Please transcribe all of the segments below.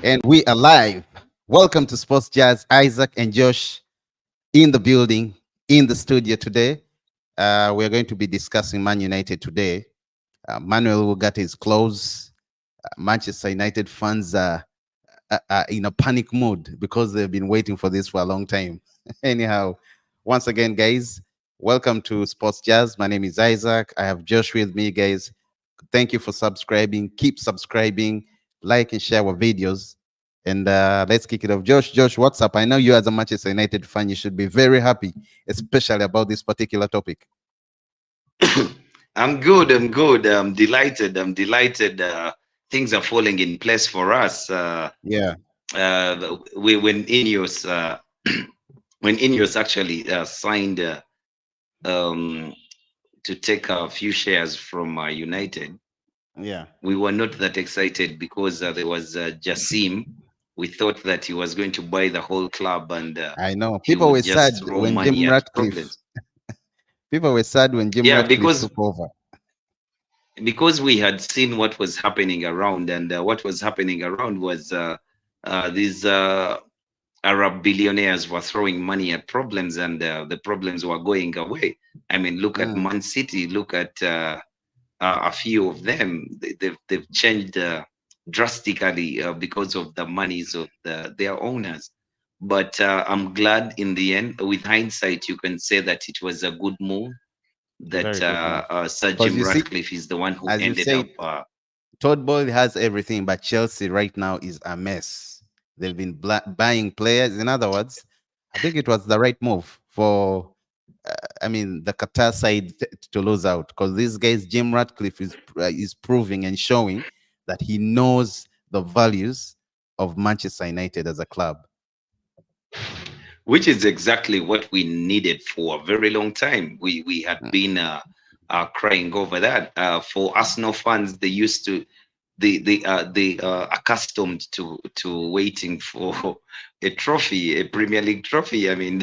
And we are live. Welcome to Sports Jazz. Isaac and Josh in the building, in the studio today. We're going to be discussing Man United today. Manuel Ugarte is close. Manchester United fans are in a panic mood because they've been waiting for this for a long time. Anyhow, once again, guys, welcome to Sports Jazz. My name is Isaac. I have Josh with me, guys. Thank you for subscribing. Keep subscribing, like and share our videos. And let's kick it off. Josh, what's up? I know you as a Manchester United fan, you should be very happy, especially about this particular topic. I'm good. I'm good. I'm delighted. I'm delighted. Things are falling in place for us. Yeah, When Ineos when Ineos actually signed um, to take a few shares from United, yeah. we were not that excited because there was Jassim. We thought that he was going to buy the whole club and I know. he People would were just sad throw when money Jim at Ratcliffe. problems. People were sad when Jim Yeah, Ratcliffe took over. because we had seen what was happening around, and what was happening around was these Arab billionaires were throwing money at problems, and the problems were going away. I mean, look at Mm, Man City, look at a few of them. They've changed drastically because of the monies of their owners. But I'm glad in the end, with hindsight, you can say that it was a good move, that very good move. Sir Because Jim you see, Ratcliffe is the one who as you ended said, up. Todd Boyle has everything, but Chelsea right now is a mess. They've been buying players. In other words, I think it was the right move for, the Qatar side to lose out because these guys, Jim Ratcliffe is proving and showing that he knows the values of Manchester United as a club. Which is exactly what we needed for a very long time. We had Mm, been crying over that. For Arsenal fans, they used to they accustomed to waiting for a trophy, a Premier League trophy. I mean,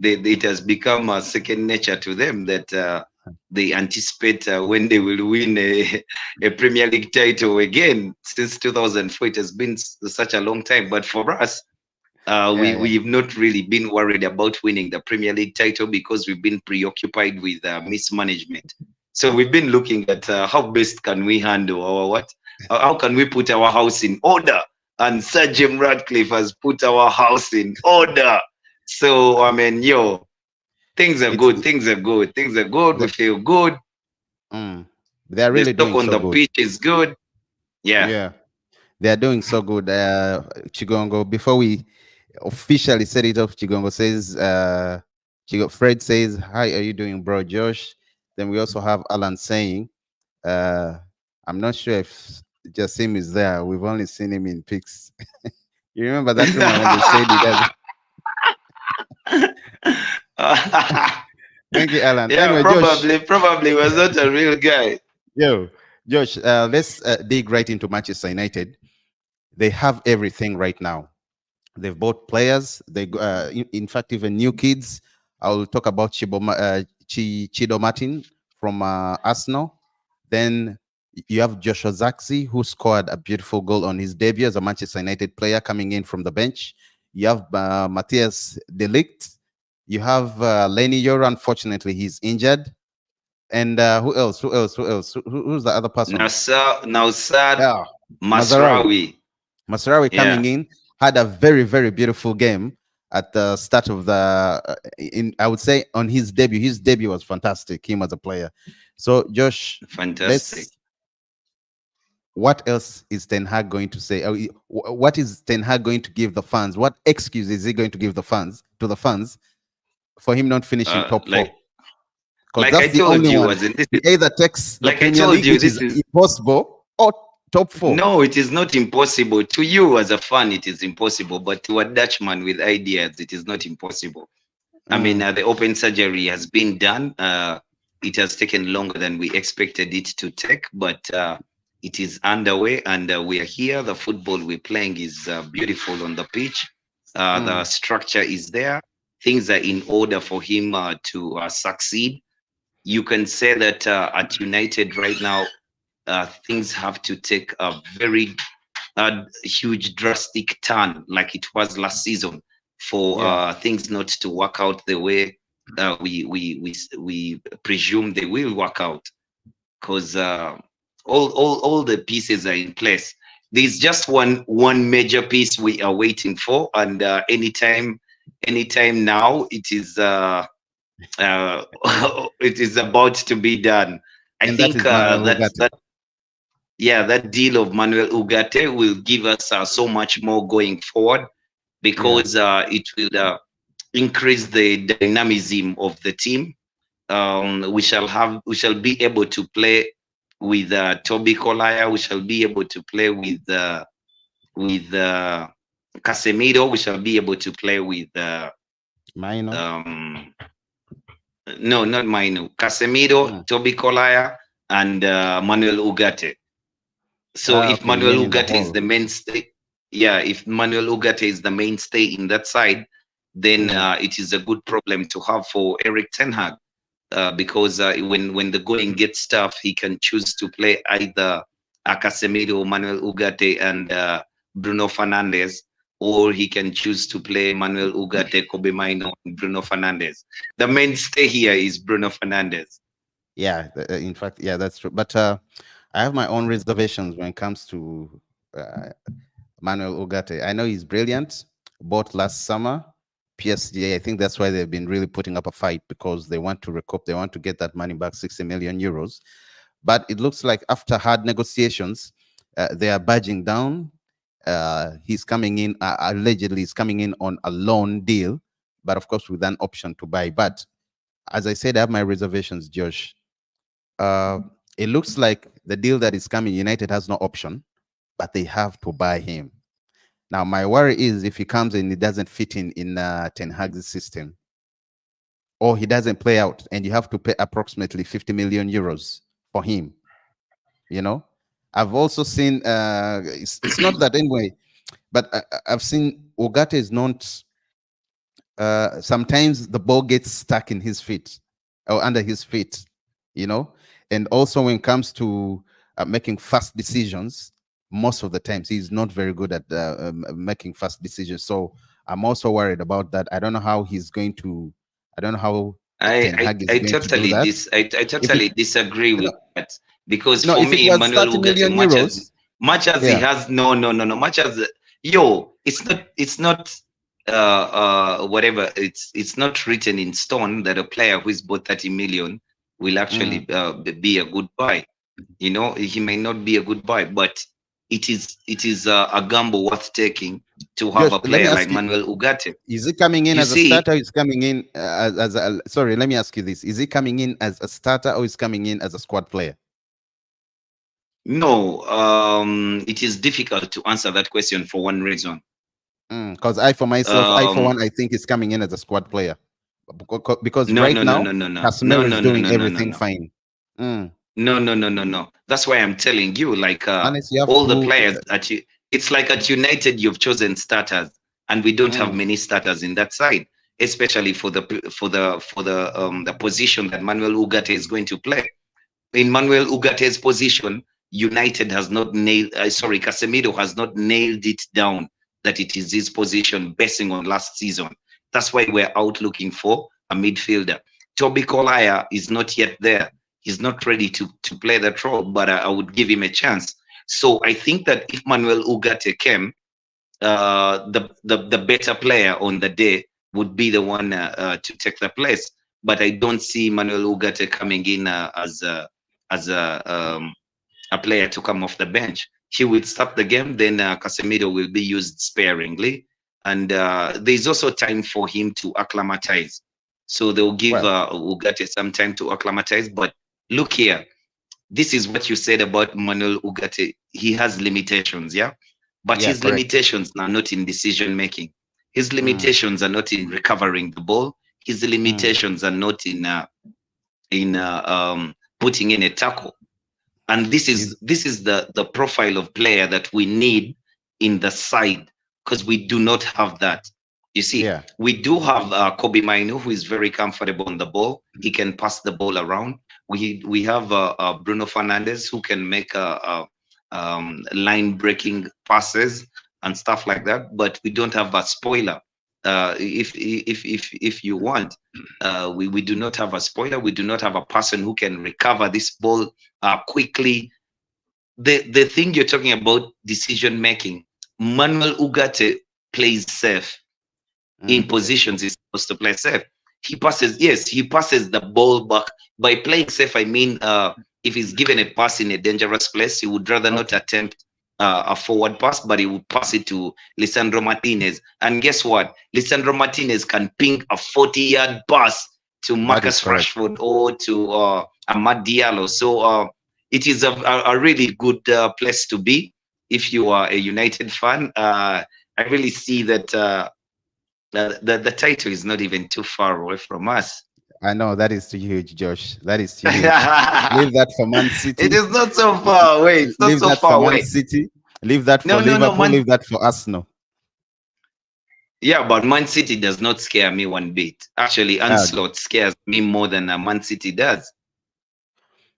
it has become second nature to them that they anticipate when they will win a Premier League title again. Since 2004, it has been such a long time. But for us, yeah, yeah. we've not really been worried about winning the Premier League title because we've been preoccupied with mismanagement. So we've been looking at how best can we handle our what? How can we put our house in order? And Sir Jim Radcliffe has put our house in order. So I mean, things are It's good. Things are good. Things are good. We the feel good. mm, they're The really stock doing on so the good. pitch is good. Yeah. Yeah, they're doing so good. Chigongo, before we officially set it off, Chigongo says, Fred says, "Hi, are you doing, bro, Josh?" Then we also have Alan saying, uh, "I'm not sure if Jassim is there. We've only seen him in pics." You remember that rumor when they said he does? Thank you, Alan. Yeah, Anyway, Josh, probably was not a real guy. yo, Josh, let's dig right into Manchester United. They have everything right now. They've bought players. In fact, even new kids. I'll talk about Chido Martin from Arsenal. Then you have Joshua Zaxi, who scored a beautiful goal on his debut as a Manchester United player coming in from the bench. You have Matthias Delict. You have Lenny Yoro. Unfortunately, he's injured. And who else? Who else? Who else? Who's the other person? Nausad Yeah, Mazarawi. Masrawi. Masrawi coming Yeah, in had a very, very beautiful game at the start of the. In I would say on his debut. His debut was fantastic. Him as a player. So Josh, fantastic. let's. What else is Ten Hag going to say? What is Ten Hag going to give the fans? What excuse is he going to give the fans for him not finishing top Like four? Because like I that's the told only you, one. as in this He is either takes the like I Premier told League, you, which this is is impossible, or top four. no, it is not impossible. To you as a fan, it is impossible, but to a Dutchman with ideas, it is not impossible. I mean, Mm, the open surgery has been done. It has taken longer than we expected it to take, but it is underway, and we are here. The football we're playing is beautiful on the pitch. The mm, structure is there. Things are in order for him to succeed. You can say that at United right now, things have to take a very a huge drastic turn like it was last season for Yeah, things not to work out the way we presume they will work out, because all the pieces are in place. There's just one major piece we are waiting for, and anytime now it is it is about to be done. I and that think is Manuel that's Ugarte. that. Yeah, that deal of Manuel Ugarte will give us so much more going forward, Yeah, because it will increase the dynamism of the team. We shall be able to play with Toby Collier. We shall be able to play with Casemiro. We shall be able to play with Maino. um, no, not Mainu. Casemiro, Toby Collier, and Manuel Ugarte. So Ah, if okay, you Manuel mean in the Ugarte is hall. the mainstay, yeah, if Manuel Ugarte is the mainstay in that side, then Mm. it is a good problem to have for Eric Ten Hag, because when the going gets tough, he can choose to play either Casemiro, Manuel Ugarte, and Bruno Fernandes, or he can choose to play Manuel Ugarte, Kobe Maino, and Bruno Fernandes. The mainstay here is Bruno Fernandes. Yeah, in fact, yeah, that's true. But I have my own reservations when it comes to uh, Manuel Ugarte. I know he's brilliant. Bought last summer, PSG. I think that's why they've been really putting up a fight, because they want to recoup. They want to get that money back, 60 million euros. But it looks like after hard negotiations, they are budging down. He's coming in, allegedly, he's coming in on a loan deal, but of course with an option to buy. But as I said, I have my reservations, Josh. Uh, it looks like the deal that is coming, United has no option, but they have to buy him. Now, my worry is if he comes and he doesn't fit in Ten Hag's system, or he doesn't play out, and you have to pay approximately 50 million euros for him. You know, I've also seen. It's not that anyway, but I've seen Ogata is not. Sometimes the ball gets stuck in his feet or under his feet, you know, and also when it comes to making fast decisions, most of the times he's not very good at making fast decisions. So I'm also worried about that. I don't know how he's going to. I don't know how Ten Hag is going to do that. I If it, totally disagree you with know, that, because no, for if it me, was Manuel 30 Ugarte, million euros, much as he yeah. has no, much as it's not whatever, it's not written in stone that a player who is bought 30 million will Mm. actually be a good buy. You know, he may not be a good buy, but it is a gamble worth taking to have Josh, a let me player like ask you: Manuel Ugarte. is he coming in You as a see, starter? Or is coming in as a, sorry? Let me ask you this: is he coming in as a starter, or is coming in as a squad player? no, it is difficult to answer that question for one reason. Because I, for myself, I for one, Um, I think he's coming in as a squad player, because no, right no, no, now no, no, no, no, Casemiro is no, no, doing no, no, no, everything no, fine. Mm. no. That's why I'm telling you, like Unless you have all the to, players at you, it's like at United you've chosen starters, and we don't have mm, many starters in that side, especially for the position that Manuel Ugarte is going to play. In Manuel Ugate's position, United has not nailed. Sorry, Casemiro has not nailed it down that it is his position, basing on last season. That's why we're out looking for a midfielder. Toby Collier is not yet there. He's not ready to play that role, but I would give him a chance. So I think that if Manuel Ugarte came, the better player on the day would be the one to take the place. But I don't see Manuel Ugarte coming in as a player to come off the bench. He will start the game, then Casemiro will be used sparingly, and there's also time for him to acclimatize. So they'll give well, Ugarte some time to acclimatize. But look here, this is what you said about Manuel Ugarte. He has limitations, yeah, but yeah, his correct. limitations are not in decision making. His Mm, limitations are not in recovering the ball. His mm, limitations are not in putting in a tackle. And this is is this is the profile of player that we need in the side, because we do not have that. You see, yeah, we do have Kobe Mainu, who is very comfortable on the ball. He can pass the ball around. We have Bruno Fernandes, who can make line breaking passes and stuff like that. But we don't have a spoiler. If you want, we do not have a spoiler. We do not have a person who can recover this ball quickly. The thing you're talking about, decision making, Manuel Ugarte plays safe in positions he's supposed to play safe. He passes, yes, he passes the ball back. By playing safe, I mean if he's given a pass in a dangerous place, he would rather not attempt a forward pass, but he would pass it to Lisandro Martinez. And guess what? Lisandro Martinez can ping a 40-yard pass to Marcus Rashford or to Amad Diallo. So it is a really good place to be if you are a United fan. I really see that the title is not even too far away from us. I know that is too huge, Josh. That is too huge. Leave that for Man City. It is not so far away. It's not leave so that far for away. Man City. Leave that for Liverpool. Leave that for Arsenal. Yeah, but Man City does not scare me one bit. Actually, Ancelotti scares me more than Man City does.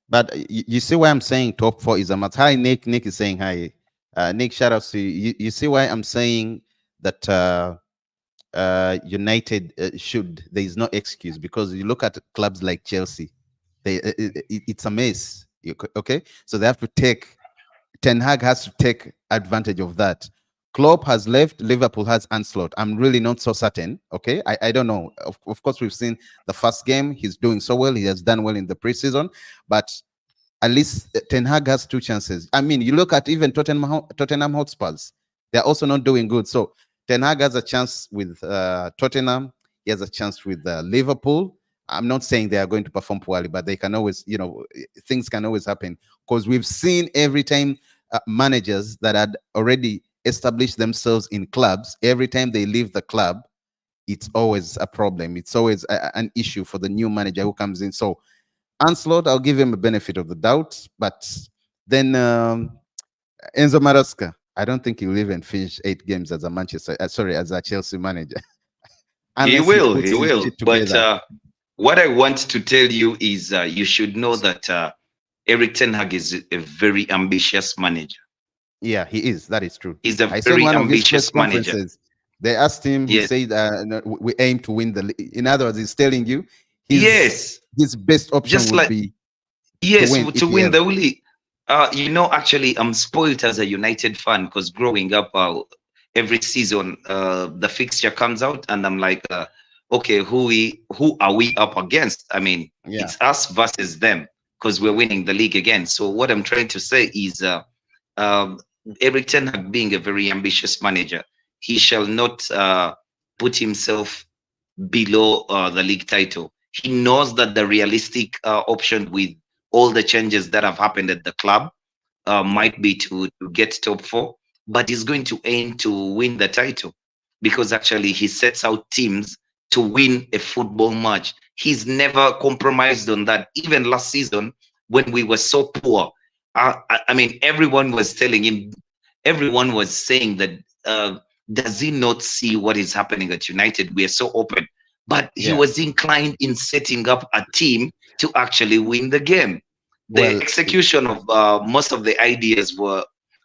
But you see why I'm saying top four is a match. Hi, Nick. Nick is saying hi. Nick, shout out to you. You see why I'm saying that United there is no excuse, because you look at clubs like Chelsea, it's a mess. Okay, so they have to take. Ten Hag has to take advantage of that. Klopp has left. Liverpool has Ancelotti. I'm really not so certain. Okay, I don't know. Of course, we've seen the first game. He's doing so well. He has done well in the preseason, but at least Ten Hag has two chances. I mean, you look at even Tottenham Hotspurs. They're also not doing good. So Ten Hag has a chance with Tottenham. He has a chance with Liverpool. I'm not saying they are going to perform poorly, but they can always, things can always happen, because we've seen every time managers that had already established themselves in clubs, every time they leave the club, it's always a problem. It's always an issue for the new manager who comes in. So Ancelotti, I'll give him a benefit of the doubt, but then Enzo Maresca, I don't think he'll even finish 8 games as a Chelsea manager. He will. But what I want to tell you is you should know that Erik ten Hag is a very ambitious manager. Yeah, he is. That is true. He's a very ambitious manager. They asked him, he said, we aim to win the league. In other words, he's telling you his best option would be to win the league. Actually, I'm spoiled as a United fan, because growing up, every season the fixture comes out and I'm like, okay, who are we up against? I mean, it's us versus them, because we're winning the league again. So what I'm trying to say is Erik ten Hag, being a very ambitious manager, he shall not put himself below the league title. He knows that the realistic option with all the changes that have happened at the club might be to get top 4, but he's going to aim to win the title, because actually he sets out teams to win a football match. He's never compromised on that. Even last season, when we were so poor, I mean, everyone was telling him, everyone was saying that does he not see what is happening at United? We are so open. But he was inclined in setting up a team to actually win the game. The execution of most of the ideas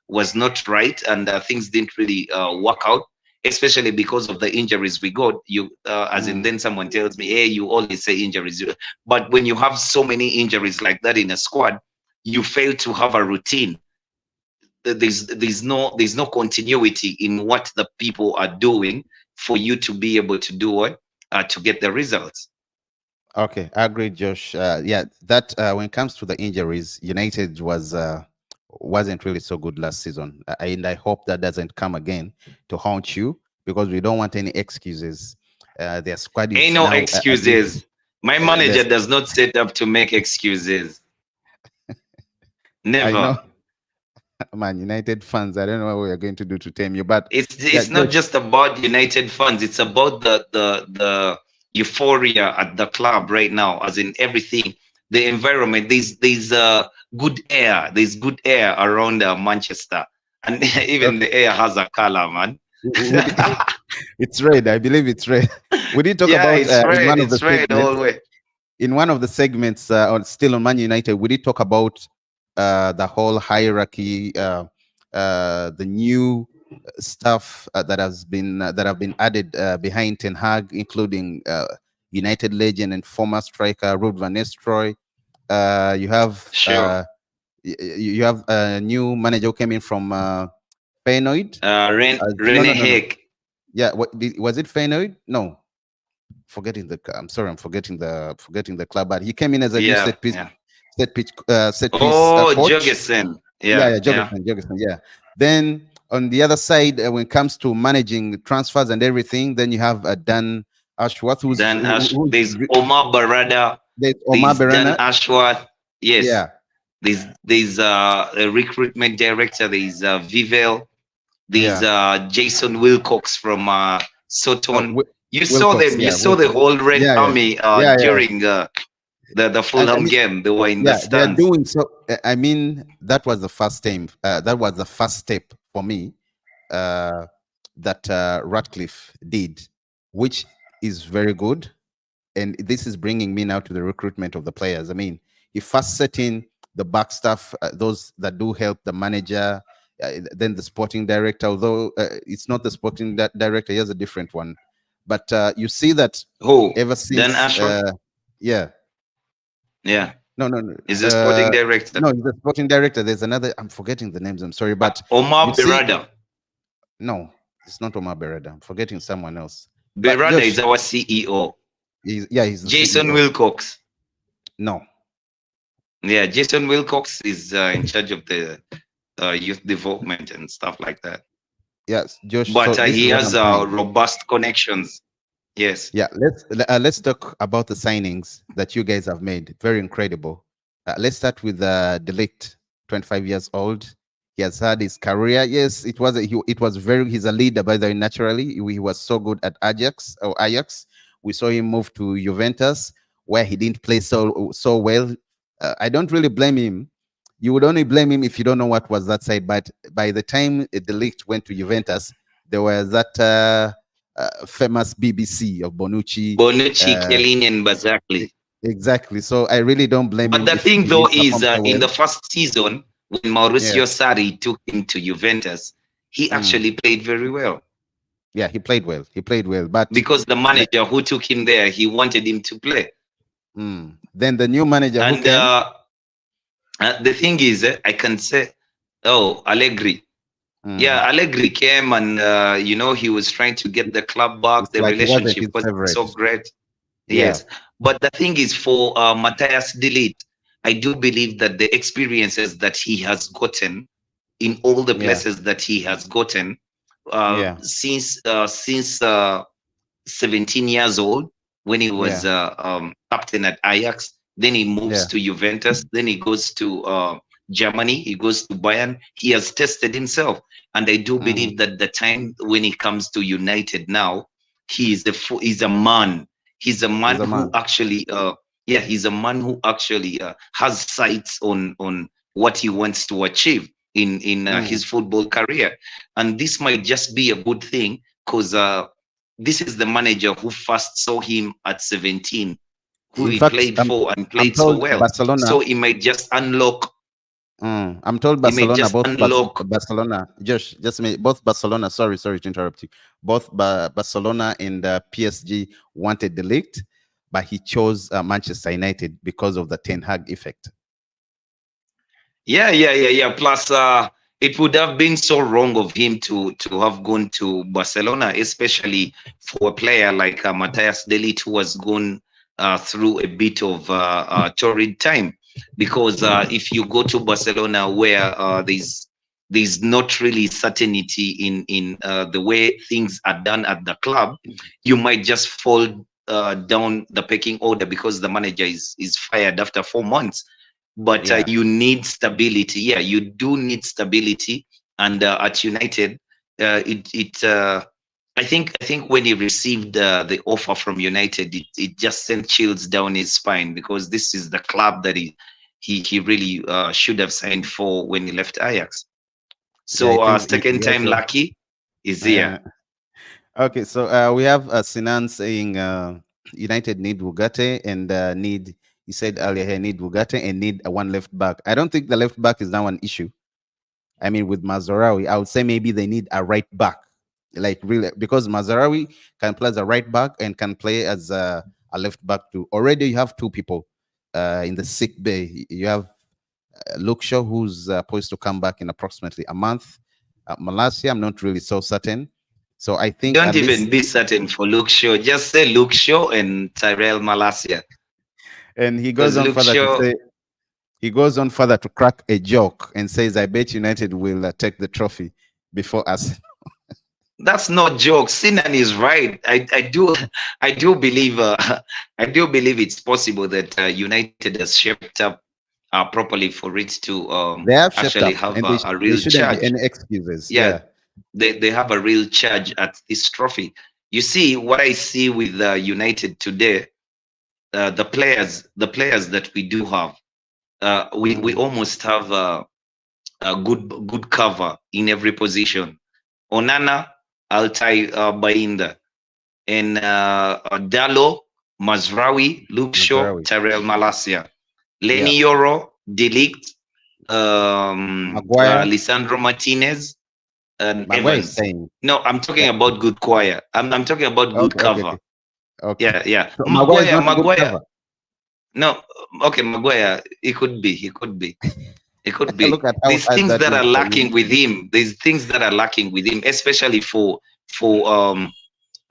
was not right, and things didn't really work out, especially because of the injuries we got. Then someone tells me, hey, you always say injuries. But when you have so many injuries like that in a squad, you fail to have a routine. There's no continuity in what the people are doing for you to be able to do what to get the results. Okay, I agree, Josh. That when it comes to the injuries, United wasn't really so good last season, and I hope that doesn't come again to haunt you, because we don't want any excuses. Their squad is ain't no excuses. My manager does not set up to make excuses. Never. I know. Man, United fans, I don't know what we're going to do to tame you, but it's not just about United fans. It's about the euphoria at the club right now, as in everything, the environment. There's good air. There's good air around Manchester, and even the air has a color, man. It's red. I believe it's red. We did talk about in one of the segments still on Man United. We did talk about the whole hierarchy, the new stuff that have been added behind Ten Hag, including United legend and former striker Ruud van Nistelrooy. You have Sure. you have a new manager who came in from Feyenoord. No, Rene no, no, no. Heck. Yeah, was it Feyenoord? No, forgetting the. I'm sorry, I'm forgetting the club. But he came in as a new Yeah, yeah. set piece Oh, coach. Jorgensen. Yeah, Yeah, yeah, yeah. Jorgensen, yeah. Then on the other side, when it comes to managing transfers and everything, then you have Dan Ashworth, Dan Ash. who's There's Omar Barada. there's Omar There's Dan Berana. Ashworth. Yes. Yeah, There's a recruitment director. There's Vivel. There's yeah. Jason Wilcox from Oh, Sutton. You saw Wilcox, them. You yeah, saw the Wilcox. whole Red Yeah, yeah, Army yeah, yeah. during the I Fulham mean, game. They were in the yeah, they are stands. doing so. I mean, that was the first time. That was the first step for me that Ratcliffe did, which is very good. And this is bringing me now to the recruitment of the players. I mean, he first set in the back staff, those that do help the manager, then the sporting director. Although it's not the sporting director, he has a different one. But you see that Who? ever Dan since, Ashworth? yeah, Yeah. no, no, no. Is the sporting director. No, he's the sporting director. There's another. I'm forgetting the names. I'm sorry, but you Omar see, Berada. no, it's not Omar Berada. I'm forgetting someone else. But Berada Josh, is our CEO. he's the Jason CEO. Wilcox. No, Yeah, Jason Wilcox is in charge of the youth development and stuff like that. yes, Josh. But So this is he what has I'm saying. robust connections. Yes. Yeah, let's talk about the signings that you guys have made. Very incredible. Let's start with Delict, 25 years old. He has had his career. Yes, it was very. He's a leader, by the way. Naturally, he was so good at Ajax. We saw him move to Juventus, where he didn't play so well. I don't really blame him. You would only blame him if you don't know what was that side. But by the time Delict went to Juventus, there was that. Famous BBC of Bonucci. Bonucci, Chiellini, and Bazzagli. Exactly. So I really don't blame But him the if thing he though didn't is perform so in well. the first season when Yeah. Mauricio Sarri took him to Juventus, he actually played very well. Yeah, he played well. He played well, but because the manager who took him there, he wanted him to play. Then the new manager who And came. the thing is, I can say, oh, Allegri. Yeah, Allegri came and you know, he was trying to get the club back. It's the like relationship was was so great. Yeah. Yes, but the thing is, for Matthias de Ligt, I do believe that the experiences that he has gotten in all the places that he has gotten since 17 years old, when he was captain at Ajax, then he moves to Juventus, then he goes to Germany, he goes to Bayern. He has tested himself, and I do believe that the time when he comes to United now, he's a man. He's a man who actually, he's a man who actually has sights on what he wants to achieve in his football career, and this might just be a good thing because this is the manager who first saw him at 17, who he played for and played so well. Barcelona, so he might just unlock. I'm told Barcelona, Barcelona, Josh, both Barcelona. Sorry to interrupt you. Both Barcelona and PSG wanted De Ligt, but he chose Manchester United because of the Ten Hag effect. Yeah. Plus, it would have been so wrong of him to have gone to Barcelona, especially for a player like Matthias de Ligt, who has gone through a bit of torrid time. Because if you go to Barcelona, where there's not really certainty in the way things are done at the club, you might just fall down the pecking order because the manager is fired after 4 months. But you need stability. Yeah, you do need stability. And at United, I think when he received the offer from United, it just sent chills down his spine, because this is the club that he really should have signed for when he left Ajax. So second time lucky is here. Okay, so we have Sinan saying United need Ugarte and need he said earlier he need Bugatti and need a one left back. I don't think the left back is now an issue. I mean, with Mazarawi, I would say maybe they need a right back, like really, because Mazarawi can play as a right back and can play as a left back too. Already, you have two people in the sick bay. You have Luke Shaw, who's poised to come back in approximately a month. Malasia, I'm not really so certain. So I think Don't at even least, be certain for Luke Shaw. Just say Luke Shaw and Tyrell Malasia. and Because Luke Shaw, he goes on further to crack a joke and says, "I bet United will take the trophy before us." that's not joke. Sinan is right. I do believe I do believe it's possible that United has shaped up properly for it to They have shaped actually up, have and a they real shouldn't be charge. any excuses. Yeah, Yeah. they have a real charge at this trophy. You see, what I see with United today, the players that we do have, we Mm. almost have a good cover in every position. Onana, Altai Bainda, and Dalo, Mazraoui, Luke Shaw, Mazraoui, Tyrell Malasia, yeah, Lenny Yoro, Delict, Maguire. Lisandro Martinez, and Maguire is Evans. staying. No, I'm talking Yeah. about good choir. I'm talking about good Okay, okay, cover. okay, okay. Yeah, yeah. So Maguire is not a good Maguire. cover. No, okay, Maguire. He could be. He could be. It could Look be. at how There's hard things that that is are for you. lacking with him. There's things that are lacking with him, especially for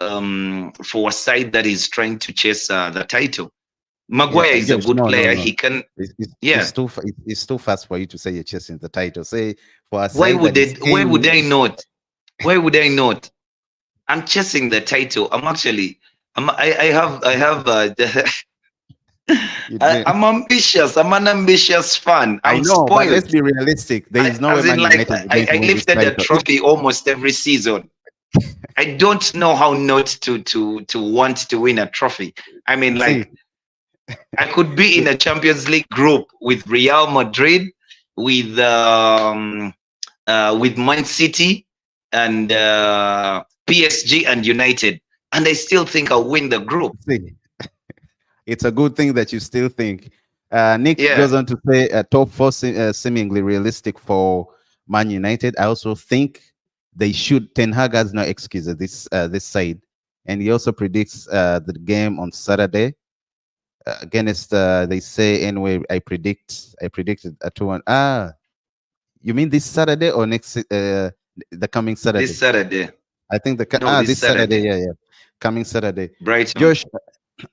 a side that is trying to chase the title. Yeah, Maguire is a Josh. good No, no, player. no. He can. It's Yeah. it's too fast for you to say you're chasing the title. Say for a Why side would that is they? Why would aiming. I not? Why would I not? I'm chasing the title. I'm actually. I have. You do. I'm ambitious. I'm an ambitious fan. I I'm know, but let's spoiled. be realistic. There is no way As in, Man like, United is going to I win this lifted a title. If trophy almost every season. I don't know how not to want to win a trophy. I mean, see, like, I could be in it- a Champions League group with Real Madrid, with Man City, and PSG and United, and I still think I'll win the group. see, it's a good thing that you still think. Nick Yeah. goes on to say top four seemingly realistic for Man United. I also think they should. Ten Hag has no excuse at this side, and he also predicts the game on Saturday against. They say anyway. I predicted a 2-1. Ah, you mean this Saturday or next? The coming This Saturday. Saturday. I think No, this this Saturday. Saturday. Yeah, yeah, coming Saturday. Brighton. Josh,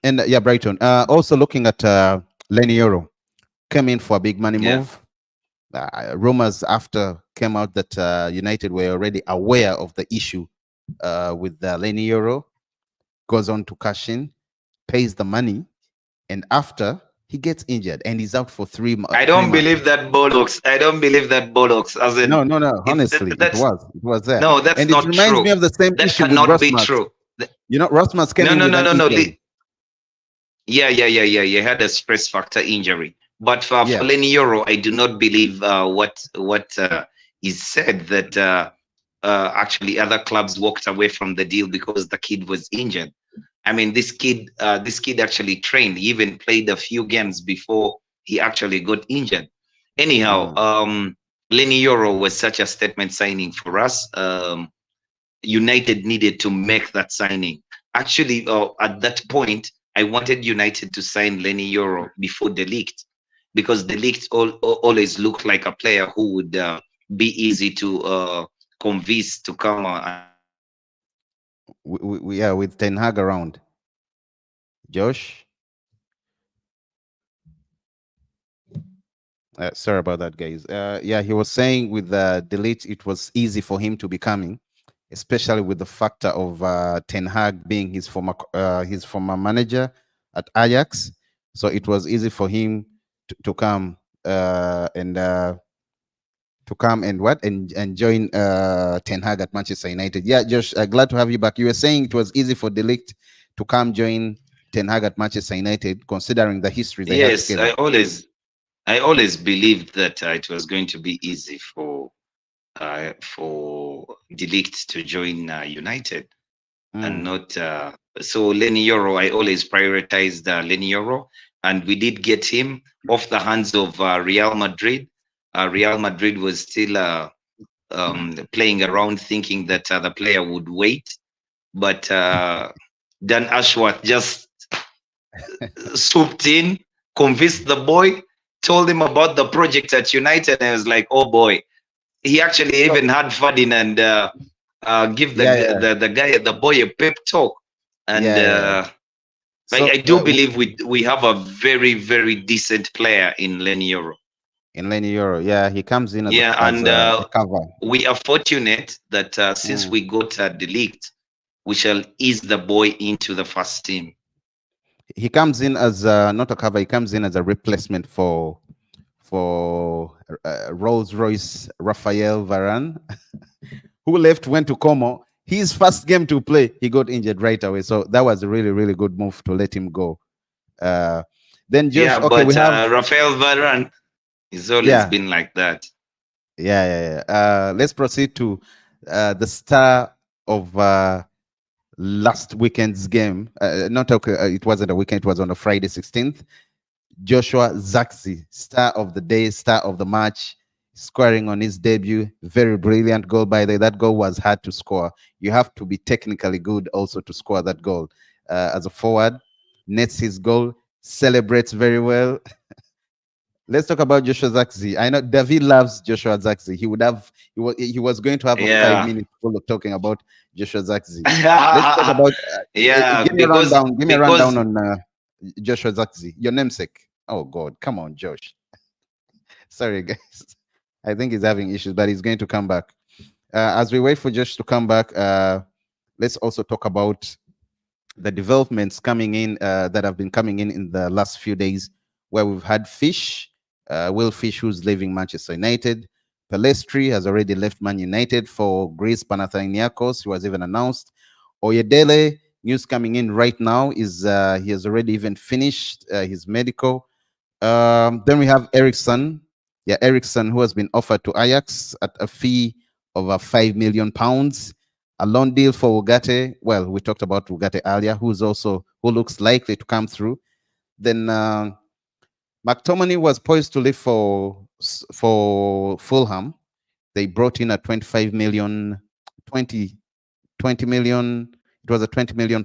and yeah, Brighton. Also looking at Lenny Euro came in for a big money Yeah. move. Rumors after came out that United were already aware of the issue with Lenny Euro. Goes on to cash in, pays the money, and after he gets injured and he's out for I 3 don't months. believe that bollocks. I don't believe that bollocks. As in, No, no, no. if Honestly, that's it was there, no, that's and it not reminds me true. of the same That issue with cannot be Rosmas. true. You know, Rosmas came No, in no, with no, an no, no. injury. Yeah. He had a stress factor injury. But for Yeah. Lenny Euro, I do not believe what is said that actually other clubs walked away from the deal because the kid was injured. I mean, this kid actually trained. He even played a few games before he actually got injured. Anyhow, Mm. Lenny Euro was such a statement signing for us. United needed to make that signing. Actually, at that point, I wanted United to sign Lenny Euro before De Ligt, because De Ligt always looked like a player who would be easy to convince to come We are with Ten Hag around. Josh, sorry about that, guys. Yeah, he was saying with Delete, it was easy for him to be coming, especially with the factor of Ten Hag being his former manager at Ajax. So it was easy for him to come and to come and what and join Ten Hag at Manchester United. Yeah, Josh, glad to have you back. You were saying it was easy for Delict to come join Ten Hag at Manchester United, considering the history they had Yes, together. I always believed that it was going to be easy for De Ligt to join United, and Mm. not so Lenny Euro. I always prioritized Lenny Euro. and we did get him off the hands of Real Madrid. Real Madrid was still playing around, thinking that the player would wait, but Dan Ashworth just swooped in, convinced the boy, told him about the project at United, and I was like, "Oh boy!" He actually even had Ferdinand give the guy, the boy, a pep talk, and So, I do believe we have a very, very decent player in Lenny Yoro. in Lenny Yoro, yeah, he comes in as and a cover. we are fortunate that since we got Delict, we shall ease the boy into the first team. He comes in as not a cover. He comes in as a replacement for Rolls Royce Rafael Varane, who left, went to Como. His first game to play, he got injured right away. So that was a really, really good move to let him go. Then Josh, yeah, okay, but we have Rafael Varane. It's always been like that. Yeah. Let's proceed to the star of last weekend's game. Not okay, it wasn't a weekend, it was on a Friday 16th. Joshua Zirkzee, star of the day, star of the match, scoring on his debut. Very brilliant goal, by the way. That goal was hard to score. You have to be technically good also to score that goal. As a forward, nets his goal, celebrates very well. Let's talk about Joshua Zirkzee. I know David loves Joshua Zirkzee. He was going to have a 5 minutes full of talking about Joshua Zirkzee. Let's talk about give me a rundown. Give me a rundown on Joshua Zirkzee, your namesake. Oh God, come on, Josh. Sorry, guys. I think he's having issues, but he's going to come back. As we wait for Josh to come back, let's also talk about the developments coming in that have been coming in the last few days, where we've had Fish, Will Fish, who's leaving Manchester United. Pellistri has already left Man United for Greece Panathinaikos. He was even announced. Oyedele, news coming in right now is he has already even finished his medical. Then we have Ericsson. Yeah, Ericsson, who has been offered to Ajax at a fee of £5 million. A loan deal for Ugarte. Well, we talked about Ugarte earlier, who looks likely to come through. Then McTominay was poised to leave for Fulham. They brought in a 20 million. It was a £20 million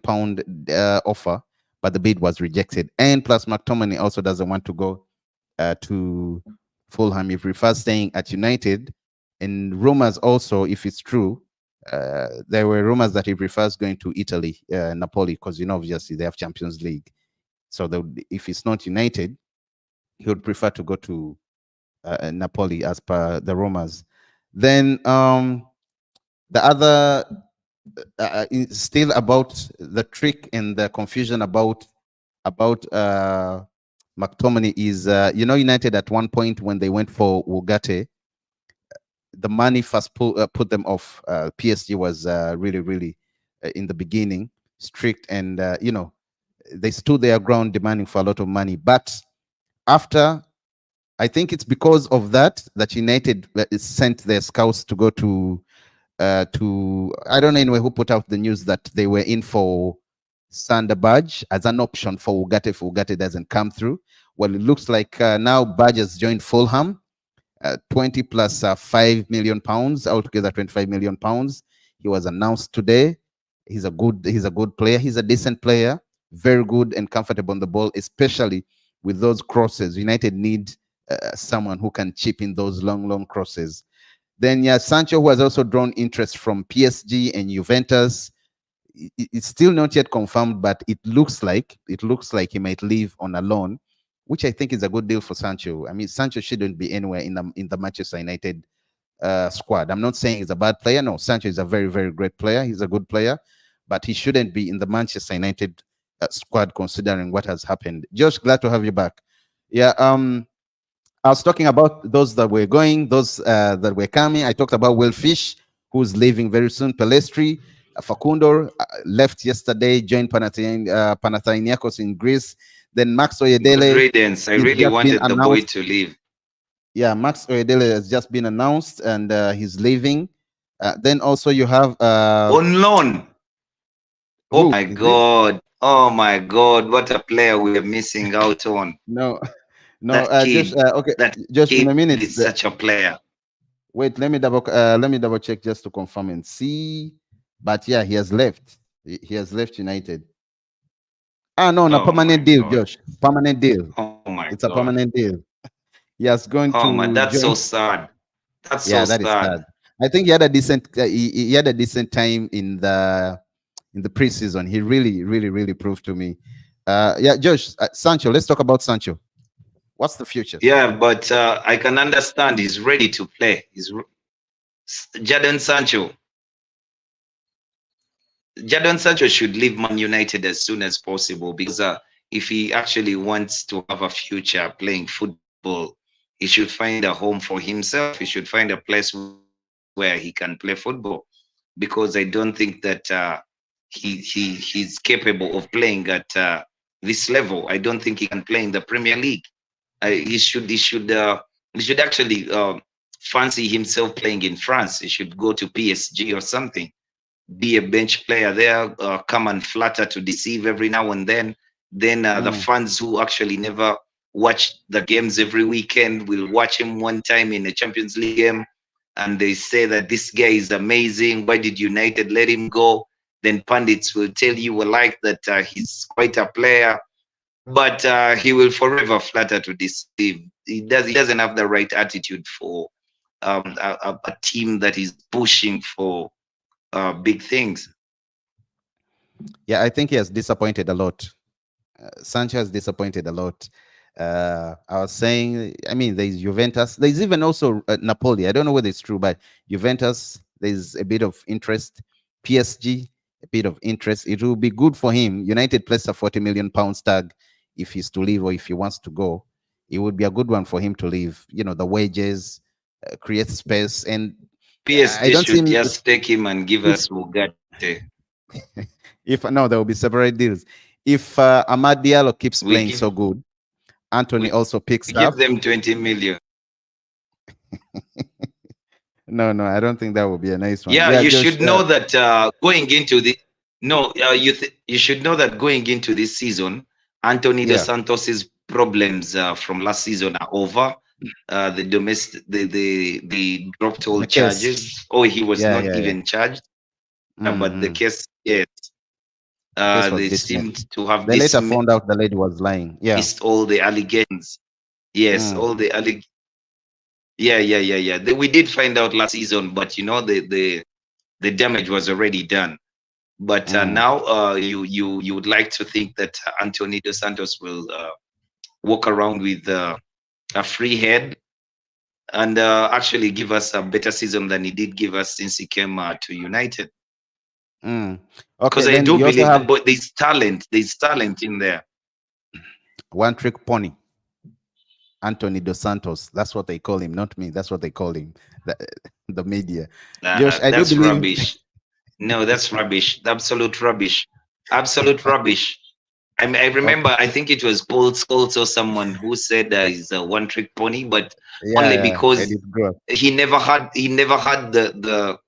offer, but the bid was rejected. And plus, McTominay also doesn't want to go to Fulham. He prefers staying at United. And rumors also, if it's true, there were rumors that he prefers going to Italy, Napoli, because obviously they have Champions League. So if it's not United, he would prefer to go to Napoli, as per the rumors. Then the other, still about the trick and the confusion about McTominay is, United at one point when they went for Ugarte, the money first put them off. PSG was really, really in the beginning strict, and they stood their ground demanding for a lot of money. But after, I think it's because of that United sent their scouts to go to I don't know anyway who put out the news that they were in for Sander Badge as an option for Ugarte if Ugarte doesn't come through. Well, it looks like now Badge has joined Fulham. 20 plus £5 million, altogether £25 million. He was announced today. He's a good player. He's a decent player, very good and comfortable on the ball, especially with those crosses. United need someone who can chip in those long crosses. Then Sancho, who has also drawn interest from PSG and Juventus. It's still not yet confirmed, but it looks like he might leave on a loan, which I think is a good deal for Sancho. I mean, Sancho shouldn't be anywhere in the Manchester United squad. I'm not saying he's a bad player. No, Sancho is a very, very great player. He's a good player, but he shouldn't be in the Manchester United squad considering what has happened. Josh, glad to have you back. Yeah, I was talking about those that were going, those that were coming. I talked about Will Fish, who's leaving very soon. Pellistri, Facundo left yesterday, joined Panathinaikos in Greece. Then Max Oyedele. I really wanted the boy to leave. Yeah, Max Oyedele has just been announced, and he's leaving. Then also you have on loan. Oh my God! Oh my God, what a player we are missing out on. No, no. That Just kid, okay. that Just in kid a minute. is such a player. Wait, let me double check just to confirm and see. But yeah, he has left. He has left United. Ah, no, no, Oh my permanent deal, God. Josh. Permanent deal. Oh my It's a God. permanent deal. He has gone Oh my, to that's so join. sad. That's so Yeah, that is sad. sad. I think he had a decent. He had a decent time in the preseason. He really, really, really proved to me. Yeah, Josh, Sancho. Let's talk about Sancho. What's the future? Yeah, but I can understand he's ready to play. Jadon Sancho. Jadon Sancho should leave Man United as soon as possible because if he actually wants to have a future playing football, he should find a home for himself. He should find a place where he can play football because I don't think that he's capable of playing at this level. I don't think he can play in the Premier League. He should actually fancy himself playing in France. He should go to PSG or something, be a bench player there, come and flatter to deceive every now and then. Then the Mm, fans who actually never watch the games every weekend will watch him one time in a Champions League game, and they say that this guy is amazing. Why did United let him go? Then pundits will tell you alike that he's quite a player, but he will forever flatter to deceive. He doesn't have the right attitude for a team that is pushing for big things. yeah, I think he has disappointed a lot. Sancho has disappointed a lot. I was saying, I mean, there's Juventus. There's even also Napoli. I don't know whether it's true, but Juventus, there's a bit of interest. PSG, a bit of interest. It will be good for him. United placed a 40 million pounds tag if he's to leave or if he wants to go. It would be a good one for him to leave. You know, the wages, create space, and I PSG don't see should him. just take him and give us Mugate. If no, there will be separate deals. If Amad Diallo keeps We playing give so good, Anthony we, also picks we give up. them 20 million. No, no, I don't think that would be a nice one. Yeah, Yeah, you Josh. should know that going into the no, you should know that going into this season, Anthony Dos Yeah. Santos's problems from last season are over. The domestic, the dropped all The case. charges. Oh, he was Yeah, not yeah, yeah. even charged, but the Mm-hmm. case, yes, Case was they dismissed. seemed to have They later found out the lady was lying. Yeah. dismissed all the allegations. Yes, Mm, all the yeah. We did find out last season, but you know the damage was already done. But mm. now you would like to think that Anthony Dos Santos will walk around with a free head and actually give us a better season than he did give us since he came to United. Mm. Because Okay, I then do you also believe have that, but there's talent in there. one trick pony, Anthony Dos Santos. That's what they call him, not me. That's what they call him. The, the media. Josh, I do That's believe. rubbish. No, that's rubbish. Absolute rubbish. Absolute rubbish. I Okay. remember, I think it was Paul Scholes or someone who said he's a one trick pony, but Yeah, only yeah. because Edith Grove. he never had the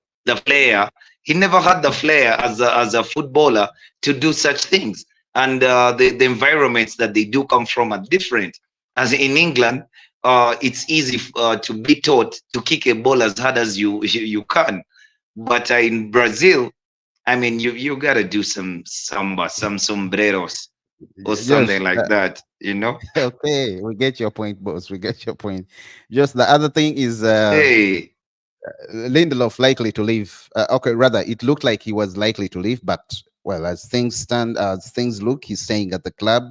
flair. He never had the flair as a footballer to do such things. And the environments that they do come from are different. As in England, it's easy to be taught to kick a ball as hard as you can. But in Brazil, I mean, you gotta do some samba, some sombreros or Josh, something like that, you know? okay, we get your point, boss. We get your point. Just the other thing is Hey, Lindelof likely to leave. Okay, rather, it looked like he was likely to leave, but well, as things stand, as things look, he's staying at the club.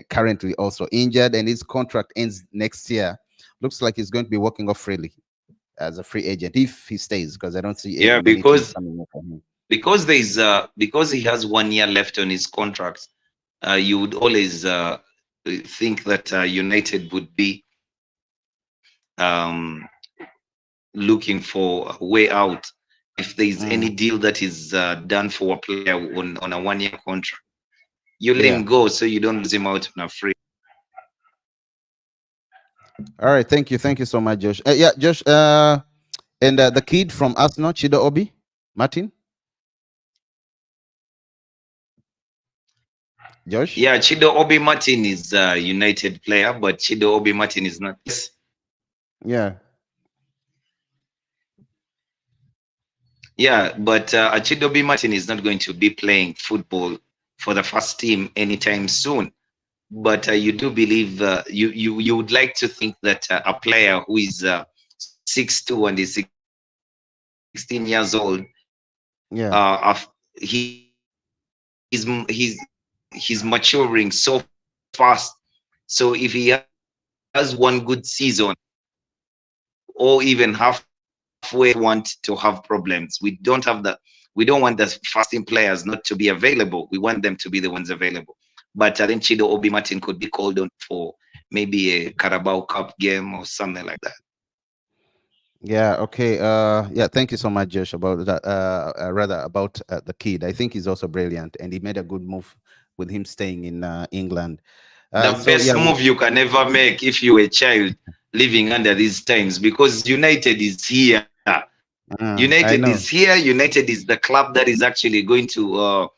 Currently, also injured, and his contract ends next year. Looks like he's going to be walking off freely as a free agent if he stays, because I don't see yeah, many teams coming in for him. because he has 1 year left on his contract, you would always think that United would be um, looking for a way out if there is any Mm, deal that is done for a player on a 1 year contract. You let yeah. him go so you don't lose him out on a free. All right. Thank you so much, Josh. Yeah, Josh. And the kid from Arsenal, Chido Obi, Martin. Josh? Yeah, Chido Obi Martin is a United player, but Chido Obi Martin is not. Yeah. Yeah, but Chido Obi Martin is not going to be playing football for the first team anytime soon. But you do believe you would like to think that a player who is 6'2" and is 16 years old, Yeah. he's maturing so fast. So if he has one good season or even halfway, want to have problems. We don't want the first team players not to be available. We want them to be the ones available. But I think Chido Obi Martin could be called on for maybe a Carabao Cup game or something like that. Yeah, okay. Yeah, thank you so much, Josh, about that. Rather about the kid. I think he's also brilliant, and he made a good move with him staying in England. The So best yeah, move you can ever make if you're a child living under these times, because United is here. United I is know. here. United is the club that is actually going to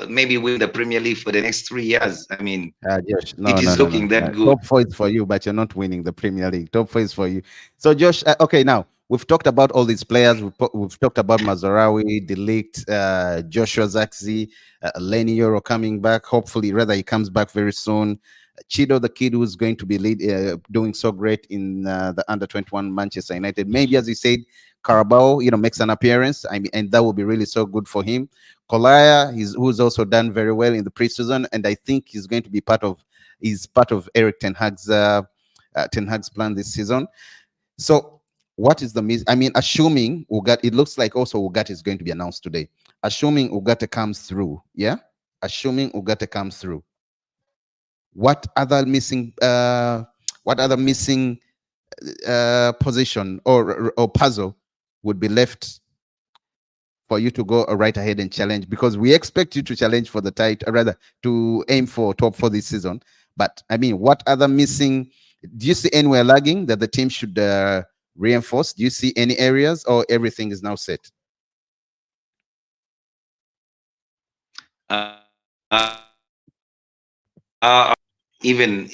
maybe win the Premier League for the next 3 years. I mean, Josh, it no, no, is no, no. looking that good. Top four is for you, but you're not winning the Premier League. Top four is for you. So, Josh, okay, now we've talked about all these players. We've talked about Mazarawi, Delict, Joshua Zaxi, Lenny Euro coming back. Hopefully, rather he comes back very soon. Chido, the kid who's going to be doing so great in the under 21 Manchester United. Maybe, as you said, Carabao, makes an appearance. I mean, and that will be really so good for him. Kolaya, who's also done very well in the preseason, and I think he's going to be part of Eric Ten Hag's plan this season. So, what is the miss? I mean, assuming Ugat, it looks like also Ugat is going to be announced today. Assuming Ugarte comes through, yeah. Assuming Ugarte comes through, what other missing? What other missing position or puzzle would be left for you to go right ahead and challenge, because we expect you to challenge for the title, rather to aim for top four this season. But I mean, what other missing? Do you see anywhere lagging that the team should reinforce? Do you see any areas, or everything is now set? Even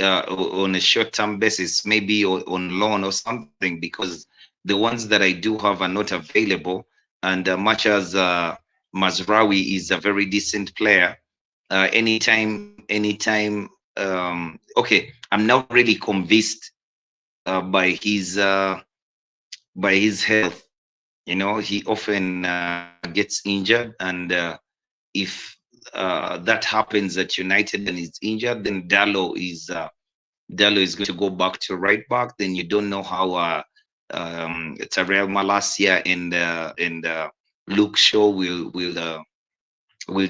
on a short-term basis, maybe on loan or something, because the ones that I do have are not available. And much as Mazraoui is a very decent player, anytime. Okay, I'm not really convinced by his health. He often gets injured, and if that happens at United and he's injured, then Dallo is going to go back to right back. Then you don't know how Tyrell Malacia and Luke Shaw will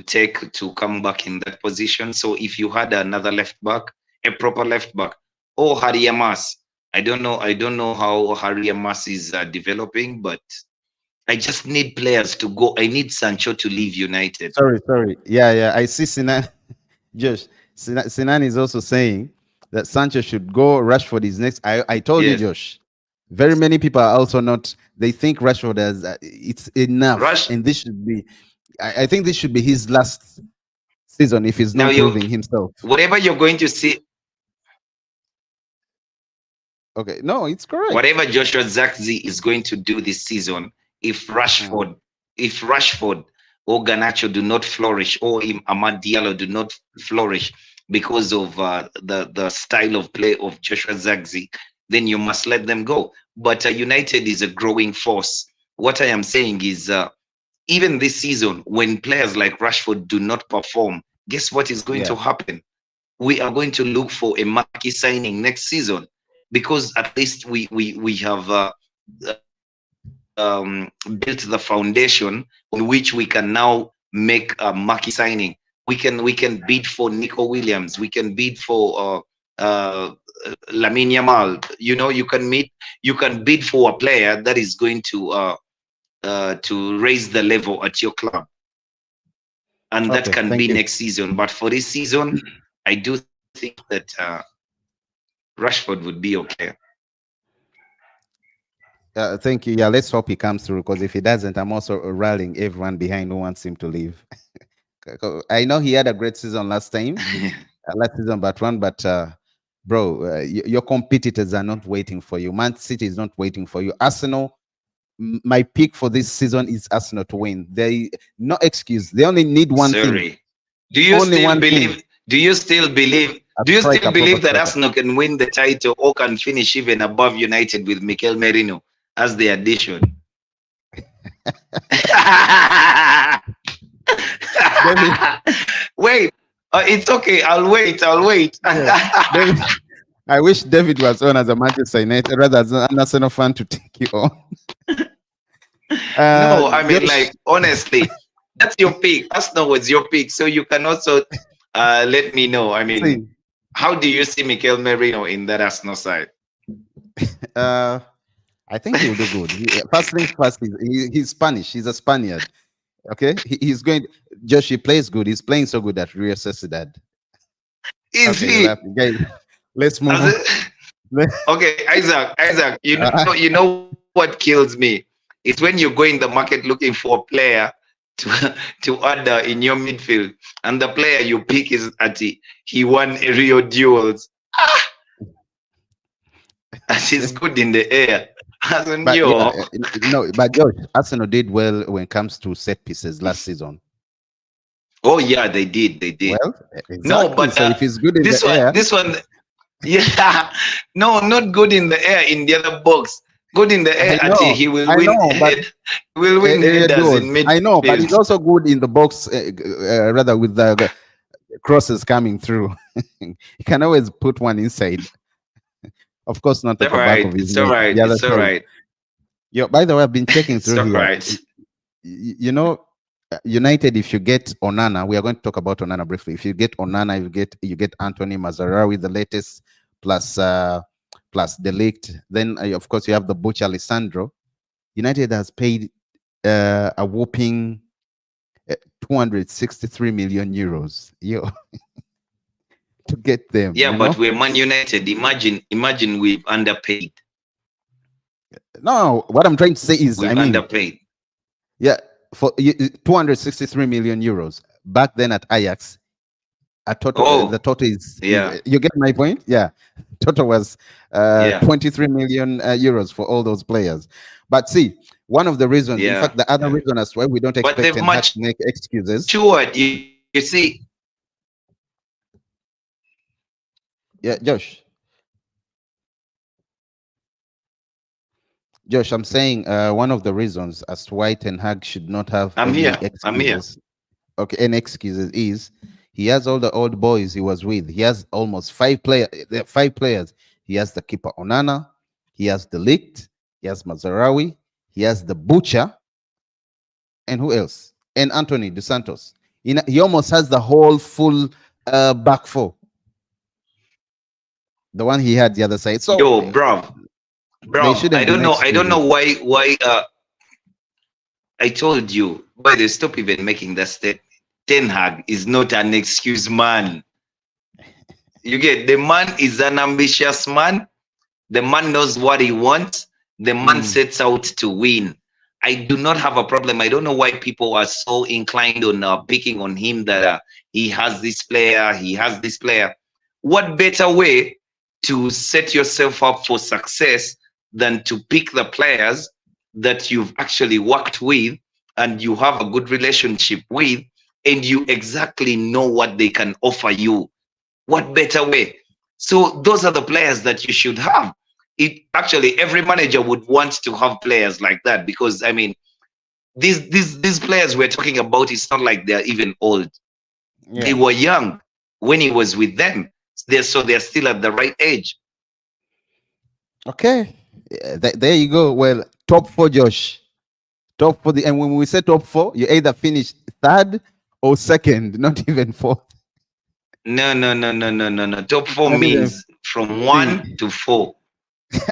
take to come back in that position. So if you had another left back, a proper left back, or Harry Amas, I don't know how Harry Amas is developing, but I just need players to go. I need Sancho to leave United. Sorry. Yeah. I see Sinan. Josh, Sinan is also saying that Sancho should go. Rashford is next. I told you, Yes, Josh. Very many people are also not. They think Rashford has it's enough, Rush. and this should be. I think this should be his last season if he's Now not you, proving himself. whatever you're going to see, Okay, no, it's correct. whatever Joshua Zirkzee is going to do this season, if Mm. Rashford, if Rashford or Garnacho do not flourish, or Amad Diallo do not flourish because of the style of play of Joshua Zirkzee, then you must let them go. But United is a growing force. What I am saying is, even this season, when players like Rashford do not perform, guess what is going Yeah, to happen? We are going to look for a marquee signing next season, because at least we have built the foundation on which we can now make a marquee signing. We can bid for Nico Williams. We can bid for Lamine Yamal. You can bid for a player that is going to raise the level at your club, and that okay, can thank be you. next season. But for this season, I do think that Rashford would be okay. Thank you. Yeah, let's hope he comes through, because if he doesn't, I'm also rallying everyone behind who wants him to leave. I know he had a great season last season, but bro, your competitors are not waiting for you. Man City is not waiting for you. Arsenal, my pick for this season is Arsenal to win. They no excuse. They only need one thing. Sorry. Do you Only still one believe? thing. Do you still believe? A Do you striker, still proper believe that striker. Arsenal can win the title or can finish even above United with Mikel Merino as the addition? David, Wait, it's okay. I'll wait. I'll wait. yeah, David, I wish David was on as a Manchester United rather as an Arsenal fan to take you on. No, I mean, Josh, like, honestly, that's your pick. Arsenal was your pick. So you can also let me know. I mean, see, how do you see Mikel Merino in that Arsenal side? I think he'll do good. First things first, he's Spanish. He's a Spaniard. Okay, he's going. Josh, he plays good. He's playing so good at Real Sociedad. Is Okay, he? guys, let's move on. Okay, Isaac, you know what kills me? It's when you go in the market looking for a player to add in your midfield, and the player you pick is Ati. He won Rio duels. He's good in the air. But yeah, no, but Josh, Arsenal did well when it comes to set pieces last season. Oh yeah, they did. Well, exactly. No, but so if he's good in this the one, air, this one, yeah, no, not good in the air in the other box. Good in the air, I know, Ati. He will I win. know, but He will win headers in midfield. I know, but he's also good in the box, rather with the crosses coming through. He can always put one inside. Of course, not at the back of his It's net, all right. the other It's all side. right. Yo, by the way, I've been checking It's through all here. right. You know, United, if you get Onana, we are going to talk about Onana briefly. If you get Onana, you get Anthony Mazarawi, the latest, plus De Ligt. Then of course you have the Butch Alessandro. United has paid a whopping 263 million euros. Yo, to get them. Yeah, but we're Man United. Imagine we've underpaid. No, what I'm trying to say is, We've underpaid. Yeah, for 263 million euros back then at Ajax. A total, the total is, you get my point? Yeah, total was 23 million euros for all those players. But see, one of the reasons, in fact, the other reason as well, we don't expect Ten Hag to make excuses. Sure, you see. Yeah, Josh, I'm saying one of the reasons as to why Ten Hag should not have excuses. I'm here. Okay, any excuses is he has all the old boys he was with. He has almost five players. He has the keeper Onana. He has De Ligt. He has Mazarawi. He has the Butcher. And who else? And Anthony Dos Santos. He almost has the whole full back four. The one he had the other side. So, yo, bro, I don't know why. I told you, but they stop even making that step. Ten Hag is not an excuse man. You get, the man is an ambitious man. The man knows what he wants. The man sets out to win. I do not have a problem. I don't know why people are so inclined on picking on him that he has this player, he has this player. What better way to set yourself up for success than to pick the players that you've actually worked with and you have a good relationship with, and you exactly know what they can offer you? What better way? So those are the players that you should have. Actually, every manager would want to have players like that, because I mean, these players we're talking about, it's not like they're even old. Yeah. They were young when he was with them. So they're still at the right age. Okay, there you go. Well, top four, Josh. Top four. And when we say top four, you either finish third or second, not even fourth. No. Top four means from 1 to 4.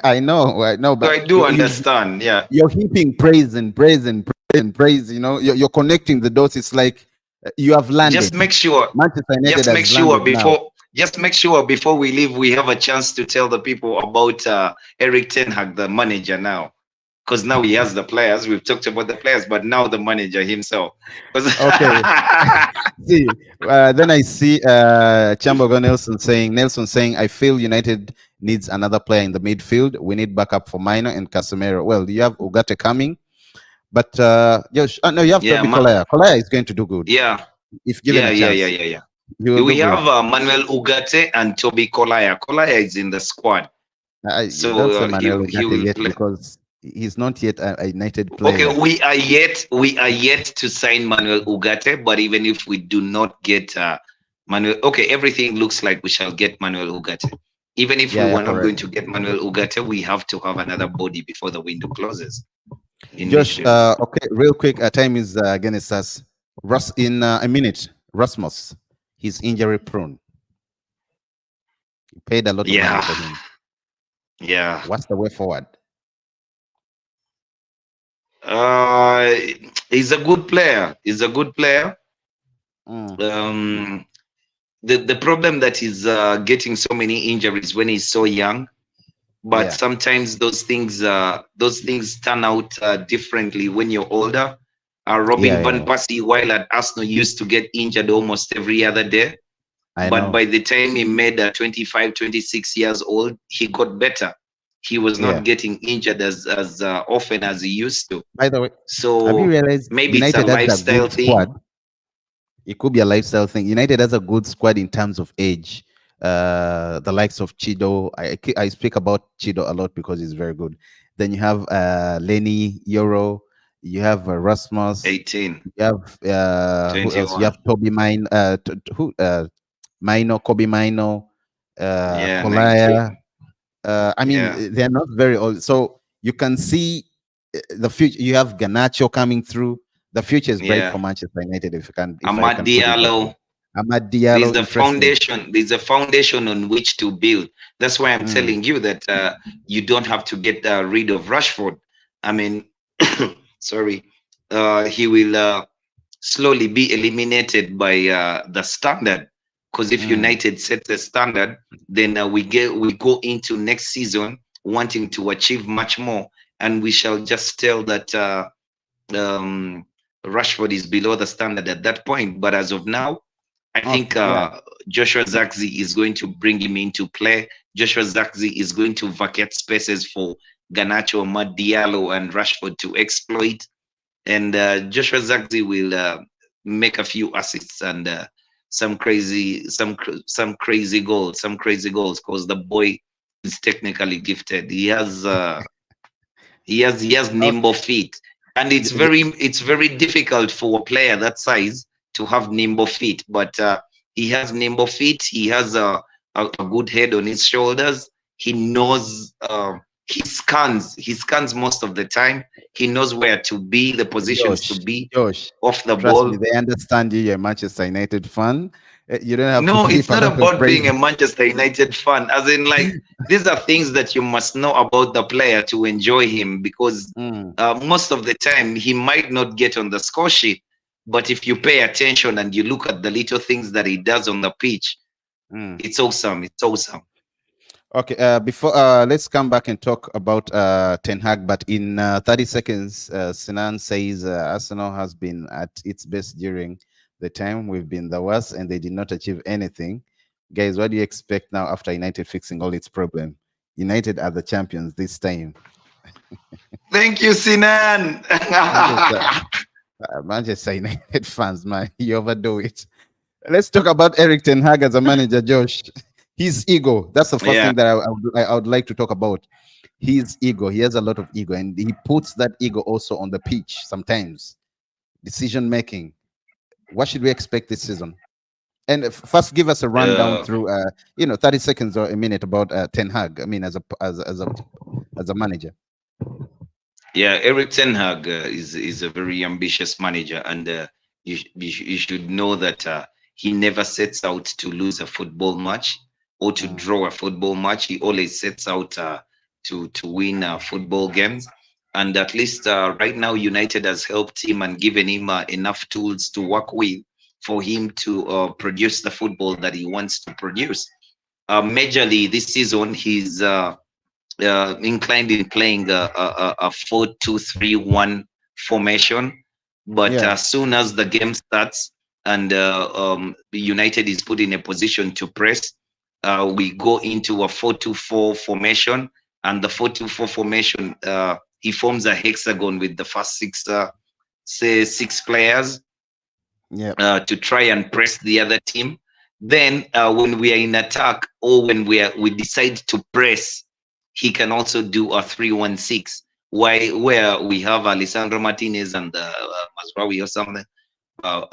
I know, but so I do understand. Yeah, you're heaping praise and praise and praise and praise. You know, you're connecting the dots. It's like you have landed. Just make sure. Just make sure before we leave, we have a chance to tell the people about Erik ten Hag, the manager now. because now he has the players. We've talked about the players, but now the manager himself. 'Cause Okay. See, then I see Chambogo Nelson saying, I feel United needs another player in the midfield. We need backup for Minor and Casemiro. Well, you have Ugarte coming, but Josh, no, you have Yeah, Toby Collier. Collier is going to do good yeah, if given a chance. yeah. He will We do good. have Manuel Ugarte and Toby Collier. Collier is in the squad, You don't say so Manuel he Ugarte will yet play. because he's not yet a United Okay, player. we are yet to sign Manuel Ugarte, but even if we do not get Manuel, okay, everything looks like we shall get Manuel Ugarte. Even if we were not Correct. going to get Manuel Ugarte, we have to have another body before the window closes. In Josh, midfield. okay, real quick, time is against us. In a minute, Rasmus, he's injury prone. You paid a lot of money for him. Yeah. What's the way forward? He's a good player. He's a good player. Mm. The problem that he's getting so many injuries when he's so young, but sometimes those things turn out differently when you're older. Robin van Persie, while at Arsenal, used to get injured almost every other day. But by the time he made 25, 26 years old, he got better. He was not getting injured as often as he used to. By the way, so have you realized maybe United it's a has lifestyle a good thing. Squad? It could be a lifestyle thing. United has a good squad in terms of age. The likes of Chido. I speak about Chido a lot because he's very good. Then you have Lenny Euro. You have Rasmus. 18. You have who else? You have Toby Mino. Mino, Kobe Mino, Collier. I mean, they're not very old, so you can see the future. You have Garnacho coming through. The future is bright for Manchester United. If you can, Amad Diallo. Amad Diallo. There's a foundation. There's a foundation on which to build. That's why I'm telling you that you don't have to get rid of Rashford. I mean, sorry, he will slowly be eliminated by the standard. Because if United set the standard, then we go into next season wanting to achieve much more, and we shall just tell that Rashford is below the standard at that point. But as of now, I think Joshua Zirkzee is going to bring him into play. Joshua Zirkzee is going to vacate spaces for Garnacho, Amad Diallo, and Rashford to exploit. And Joshua Zirkzee will make a few assists and some crazy goals, because the boy is technically gifted. He has nimble feet, and it's very difficult for a player that size to have nimble feet. But he has nimble feet. He has a good head on his shoulders. He knows. He scans most of the time. He knows where to be, the positions to be off the ball. Me, they understand you. You're a Manchester United fan. You don't have. No, it's not about being a Manchester United fan. As in, like, these are things that you must know about the player to enjoy him, because most of the time he might not get on the score sheet, but if you pay attention and you look at the little things that he does on the pitch, it's awesome. It's awesome. Okay, before let's come back and talk about Ten Hag, but in 30 seconds, Sinan says Arsenal has been at its best during the time we've been the worst, and they did not achieve anything. Guys, what do you expect now after United fixing all its problems? United are the champions this time. Thank you, Sinan. Manchester United fans, man, you overdo it. Let's talk about Erik Ten Hag as a manager, Josh. His ego. That's the first thing that I would like to talk about. His ego. He has a lot of ego, and he puts that ego also on the pitch sometimes. Decision making. What should we expect this season? And first, give us a rundown through, 30 seconds or a minute about Ten Hag. I mean, as a manager. Yeah, Erik Ten Hag is a very ambitious manager, and you should know that he never sets out to lose a football match or to draw a football match. He always sets out to win football games. And at least right now, United has helped him and given him enough tools to work with for him to produce the football that he wants to produce. Majorly this season, he's inclined in playing a 4-2-3-1 formation, but Yeah. as soon as the game starts and United is put in a position to press, we go into a 4-2-4 formation, and the 4-2-4 formation, he forms a hexagon with the first six, say, six players Yeah. to try and press the other team. Then, when we are in attack or when we decide to press, he can also do a 3-1-6. Where we have Alessandro Martinez and Mazraoui or something,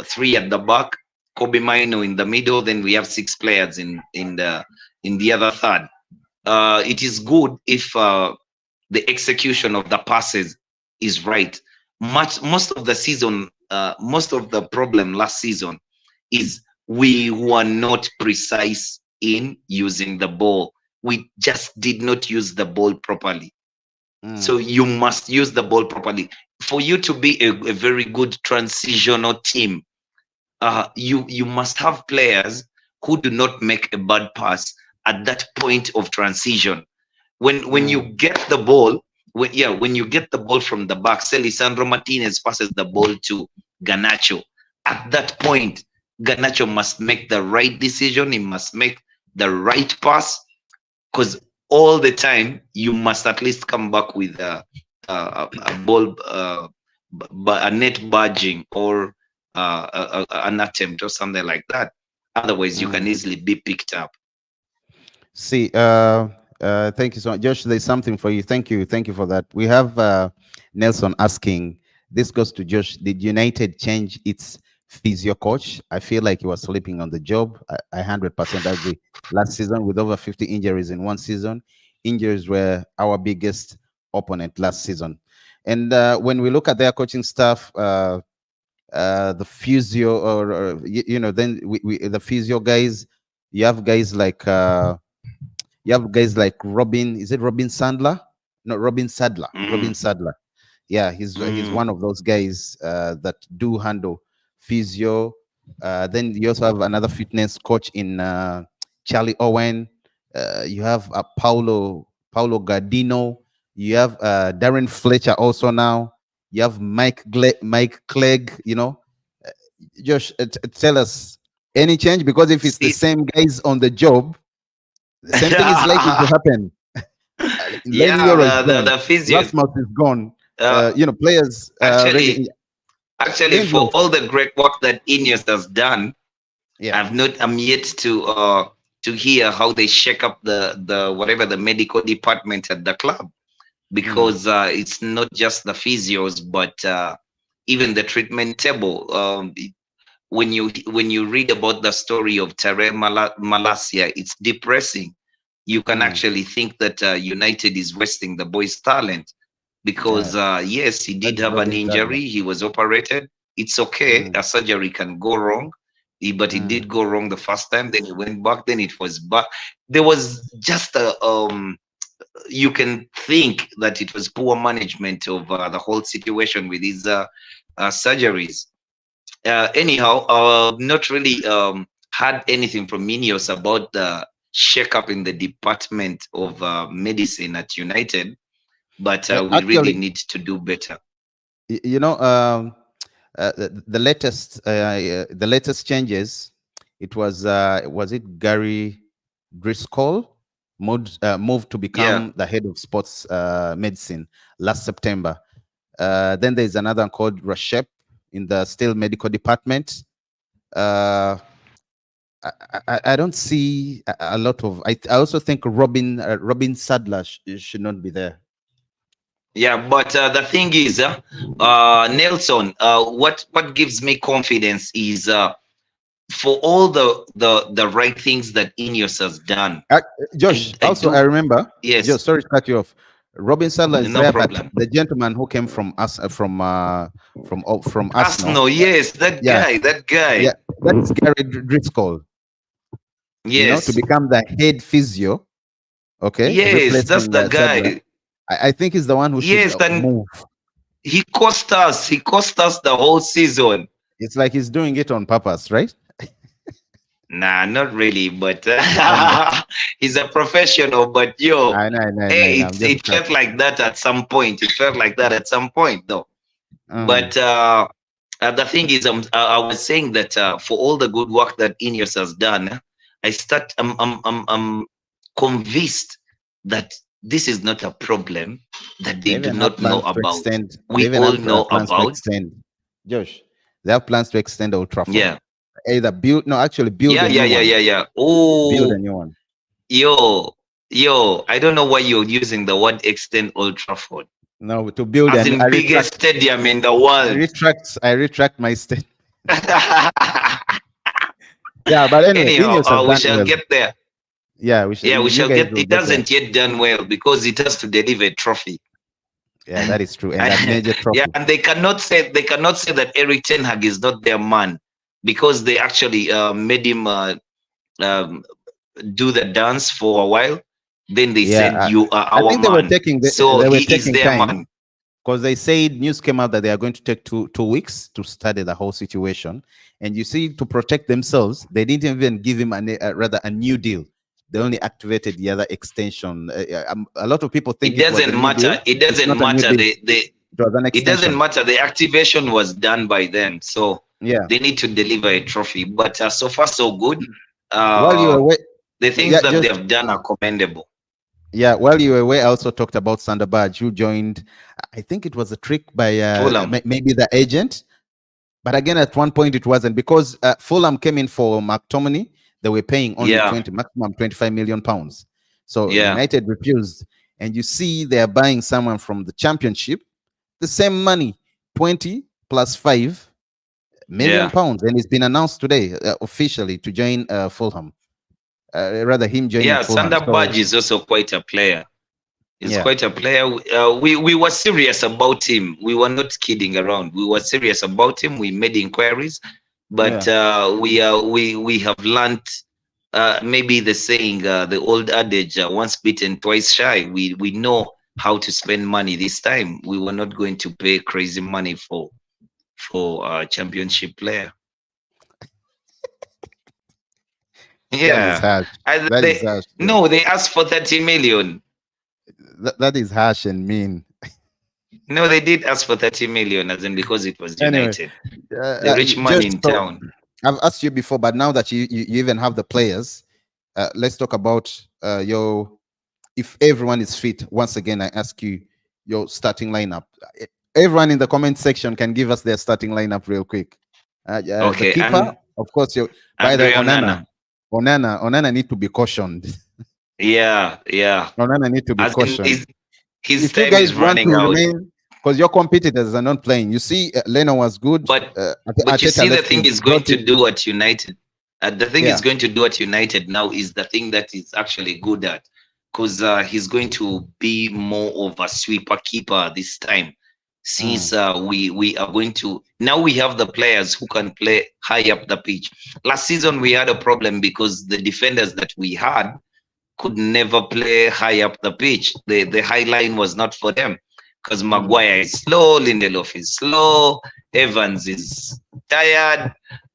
three at the back, Kobe Mino in the middle. Then we have six players in the other third. It is good if the execution of the passes is right. Most of the season, most of the problem last season is we were not precise in using the ball. We just did not use the ball properly. So you must use the ball properly for you to be a very good transitional team. You must have players who do not make a bad pass at that point of transition. When you get the ball, when you get the ball from the back, say Lisandro Martinez passes the ball to Garnacho. At that point, Garnacho must make the right decision. He must make the right pass, because all the time you must at least come back with a ball, a net badging, or an attempt or something like that. Otherwise, you can easily be picked up. See, thank you so much, Josh. There's something for you. Thank you for that. We have Nelson asking. This goes to Josh. Did United change its physio coach? I feel like he was sleeping on the job. I 100% agree. Last season, with over 50 injuries in one season, injuries were our biggest opponent last season. And when we look at their coaching staff, the physio, then the physio guys, you have guys like. You have guys like Robin. Is it Robin Sandler? No, Robin Sadler. Robin Sadler. Yeah, he's one of those guys that do handle physio. Then you also have another fitness coach in Charlie Owen. You have Paulo Gardino. You have Darren Fletcher also now. You have Mike Clegg. Josh, tell us any change, because if it's the same guys on the job, the same thing is likely to happen. Yeah, Lenior is gone. the physio. Rasmus is gone. Players actually, for all the great work that Ineos has done, yeah, I'm yet to hear how they shake up the whatever the medical department at the club, because it's not just the physios, but even the treatment table. When you read about the story of Terre Malacia, it's depressing. You can actually think that United is wasting the boy's talent, because yes, he did have an injury. He was operated. It's okay. A surgery can go wrong, but it did go wrong the first time. Then he went back. Then it was back. There was just you can think that it was poor management of the whole situation with his surgeries. Anyhow, not really had anything from Ineos about the shake-up in the department of medicine at United, but we really need to do better. The latest changes. It was it Gary Driscoll moved to become the head of sports medicine last September. Then there's another one called Rashep in the still medical department. I don't see a lot of. I also think Robin Sadler should not be there. Yeah, but the thing is, Nelson, what gives me confidence is for all the right things that Ineos has done. Josh, I remember. Yes. Josh, sorry to cut you off. Robin Sadler is no there, problem. but the gentleman who came from us from Arsenal, yes, that guy. Yeah, that is Gary Driscoll. Yes, to become the head physio. Okay. Yes, that's the guy. I think he's the one who should move. He cost us. He cost us the whole season. It's like he's doing it on purpose, right? Nah, not really, but Um, he's a professional. But yo, I hey, know. I'm just it felt joking. like that at some point. It felt like that at some point, though. Mm, But the thing is, I was saying that for all the good work that Ineos has done, I'm convinced that this is not a problem that they they do even have not know plans to about. extend. They We even all have know plans to about. extend. Josh, they have plans to extend Old Trafford. Yeah, Either build, no, actually build yeah, a yeah, new yeah, one. yeah, yeah. Build Oh, a new one. yo, yo, I don't know why you're using the word extend Old Trafford. No, to build As an. in biggest stadium in the world. I retract my state. Yeah, but anyway, Anyhow, Ineos has we done shall well. get there. Yeah, we should. Yeah, we You shall guys get. will It get there. doesn't yet done well because it has to deliver a trophy. Yeah, that is true, and that major Yeah, trophy. and they cannot say that Eric Ten Hag is not their man because they actually made him um, do the dance for a while. Then they Yeah, said, "You are I our think they were man." taking So they were he is taking their time man. because they said news came out that they are going to take two weeks to study the whole situation, and you see, to protect themselves, they didn't even give him rather a new deal. They only activated the other extension. A lot of people think It it was a doesn't new deal. matter. It It's doesn't not a new matter. deal. They It was an it doesn't extension. matter. The activation was done by them, so Yeah. they need to deliver a trophy. But so far, so good. While you were Uh, away, the things yeah, that they just have done are commendable. yeah. While you were away, I also talked about Sander Badge, who joined. I think it was a trick by Fulham. maybe the agent. But again, at one point it wasn't because Fulham came in for McTominay. They were paying only Yeah, 20, maximum 25 million pounds. So yeah, United refused. And you see, they are buying someone from the championship, the same money, 20 plus 5 million yeah, pounds. And it's been announced today officially to join Fulham, rather, him joining yeah. Fulham. Sander So, Badge is also quite a player. He's yeah. quite a player. We were serious about him. We were not kidding around. We were serious about him. We made inquiries, but Yeah. we have learned maybe the saying, the old adage, once bitten, twice shy. We know how to spend money this time. We were not going to pay crazy money for a championship player. That is Yeah, harsh. That is they harsh. no, they asked for 30 million. That is harsh and mean. No, they did ask for 30 million, as in because it was Anyway, United, the rich man just in so town. I've asked you before, but now that you even have the players, let's talk about your. If everyone is fit, once again, I ask you your starting lineup. Everyone in the comment section can give us their starting lineup real quick. The Okay, keeper, and of course. By the Andre way, Onana. Onana need to be cautioned. Yeah, yeah. Onana need to be As in, cautioned. his If you time guys is want to running out. remain, because your competitors are not playing. You see, Leno was good. But but you Arteta see, the left thing him, is going brought to in. do at United. The thing Yeah. is going to do at United now is the thing that he's actually good at, because he's going to be more of a sweeper keeper this time. Since we are going to now, we have the players who can play high up the pitch. Last season we had a problem because the defenders that we had could never play high up the pitch. The high line was not for them because Maguire is slow, Lindelof is slow, Evans is tired.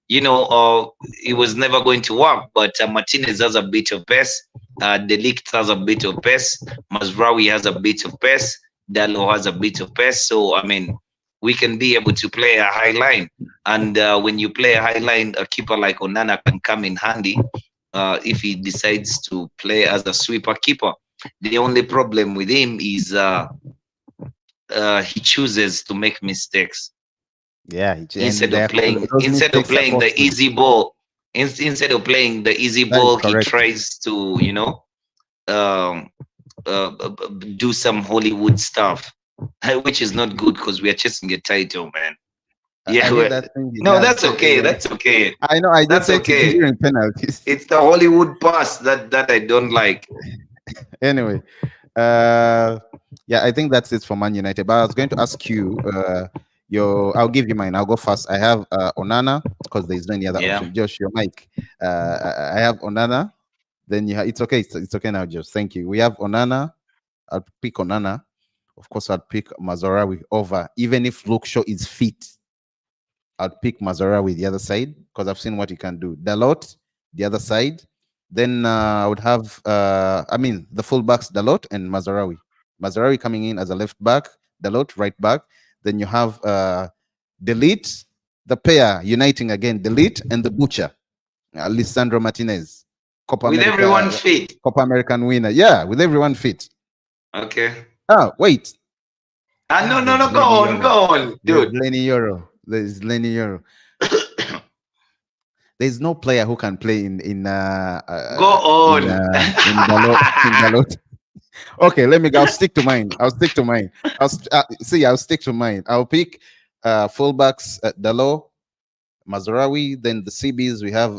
It was never going to work. But Martinez has a bit of pace. De Ligt has a bit of pace. Mazraoui has a bit of pace. Dallo has a bit of pace. So I mean, we can be able to play a high line. And when you play a high line, a keeper like Onana can come in handy if he decides to play as a sweeper keeper. The only problem with him is he chooses to make mistakes Yeah, and instead of playing those instead of mistakes are playing the costly. easy ball. Instead of playing the easy That is ball, he correct. tries to um, do some Hollywood stuff, which is not good because we are chasing a title, man. I Yeah, hate that thing he no, does. that's okay. That's okay. I know. I just That's hate it okay. during penalties. It's the Hollywood pass that I don't like. Anyway, uh, yeah, I think that's it for Man United. But I was going to ask you, I'll give you mine. I'll go first. I have Onana because there's no any other Yeah. option. Josh, your mic. I have Onana. Then it's okay. It's okay now, Josh. Thank you. We have Onana. I'll pick Onana. Of course, I'd pick Mazorawi over, even if Luke Shaw is fit. I'd pick Mazorawi the other side because I've seen what he can do. Dalot, the other side. Then I would have, I mean, the fullbacks Dalot and Mazarawi. Mazarawi coming in as a left back, Dalot right back. Then you have Delete, the pair uniting again, Delete and the Butcher, Lisandro Martinez, With everyone fit. Copa American winner. Yeah, with everyone fit. Okay. Oh, wait. No, go on, dude. Lenny Euro. There's Lenny Euro. There's no player who can play in go on in Dalot. Okay, let me go. I'll stick to mine. I'll stick to mine. I'll stick to mine. I'll pick fullbacks Dalot, Mazarawi. Then the CBs we have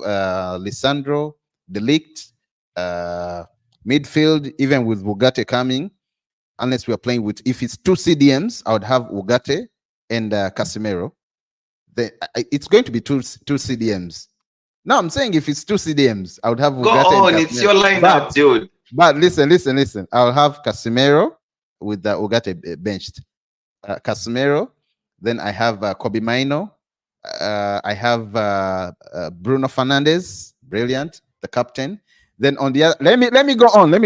Lisandro, Delict, midfield, even with Ugarte coming, unless we are playing with, if it's two CDMs, I would have Ugarte and Casemiro. It's going to be two CDMs. No, I'm saying if it's two CDMs, I would have Ugarte. Go on, it's your lineup, dude. But listen. I'll have Casemiro with the Ugarte benched. Casemiro. Then I have Kobe Maino. I have Bruno Fernandes, brilliant, the captain. Then on the other, let me go on. Then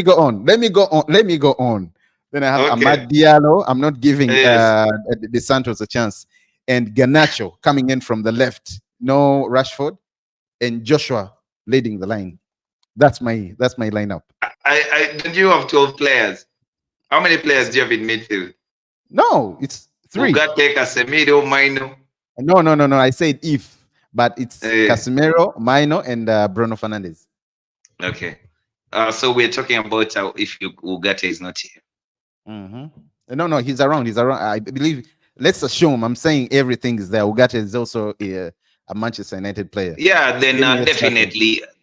I have Amad Diallo. I'm not giving De Santos a chance. And Garnacho coming in from the left. No Rashford. And Joshua leading the line. That's my lineup. Don't you have 12 players? How many players do you have in midfield? No, it's 3. Ugarte, Casemiro, Maino. No. I said if, but it's Casemiro, Maino, and Bruno Fernandes. Okay. So we're talking about if Ugarte is not here. No, he's around. I believe. Let's assume. I'm saying everything is there. Ugarte is also a Manchester United player. Yeah, then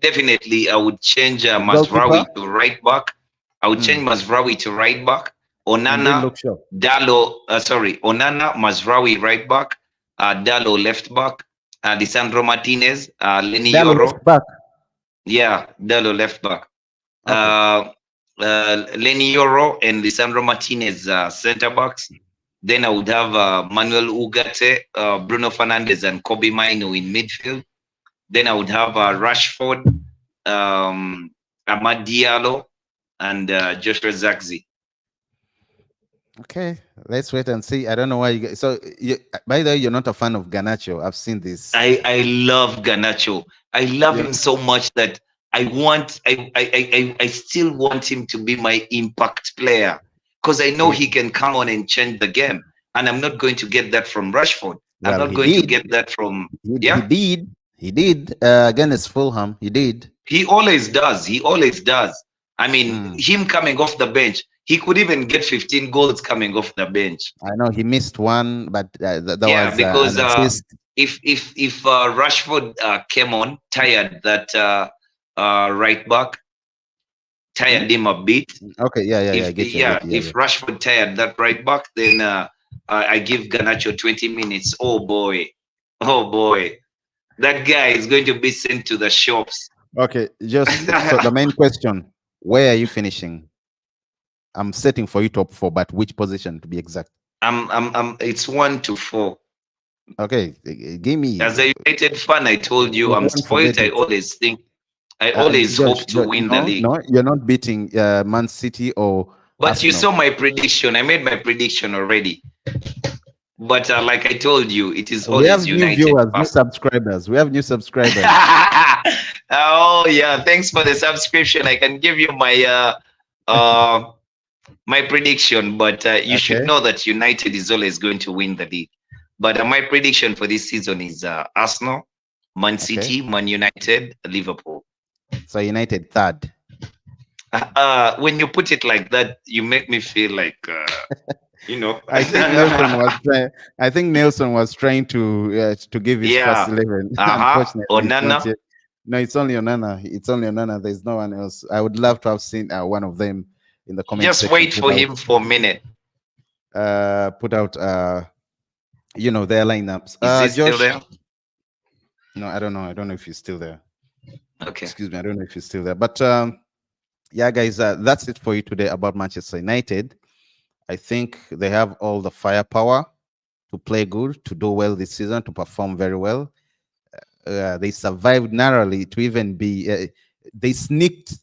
definitely, I would change Mazraoui to right back. I would change Mazraoui to right back. Onana, Onana, Mazraoui right back. Dalot left back. Lisandro Martinez, Lenny Euro. Left back. Yeah, Dalot left back. Okay. Lenny Euro and Lisandro Martinez center backs. Then I would have Manuel Ugarte, Bruno Fernandes, and Kobe Maino in midfield. Then I would have Rashford, Amad Diallo, and Joshua Zirkzee. Okay, let's wait and see. I don't know why you guys. So, by the way, you're not a fan of Garnacho. I've seen this. I love Garnacho. I love him so much that I still want him to be my impact player. Because I know he can come on and change the game. And I'm not going to get that from Rashford. I'm not going to get that from... He did. Against Fulham, he did. He always does. I mean, him coming off the bench, he could even get 15 goals coming off the bench. I know he missed one, but that was... because if Rashford came on, tired that right back, tired him a bit. Okay, If Rashford tired that right back, then I give Garnacho 20 minutes. Oh boy, that guy is going to be sent to the shops. Okay, just so the main question: where are you finishing? I'm setting for you top 4, but which position to be exact? It's 1 to 4. Okay, give me. As a United fan, I told you I'm spoiled. I always think. I always hope to win the league. No, you're not beating Man City or... But Arsenal. You saw my prediction. I made my prediction already. But like I told you, it is always United. New viewers, new subscribers. We have new subscribers. Oh, yeah. Thanks for the subscription. I can give you my my prediction. But you should know that United is always going to win the league. But my prediction for this season is Arsenal, Man City, Man United, Liverpool. So United third. When you put it like that, you make me feel like I think Nelson was trying to give his first 11. Unfortunately, Onana. No, it's only Onana. There's no one else. I would love to have seen one of them in the comments. Just wait for him for a minute. Put out their lineups. Is he still there? No, I don't know. I don't know if he's still there. Okay. Excuse me. I don't know if he's still there. But yeah, guys, that's it for you today about Manchester United. I think they have all the firepower to play good, to do well this season, to perform very well. They survived narrowly to even be. They sneaked.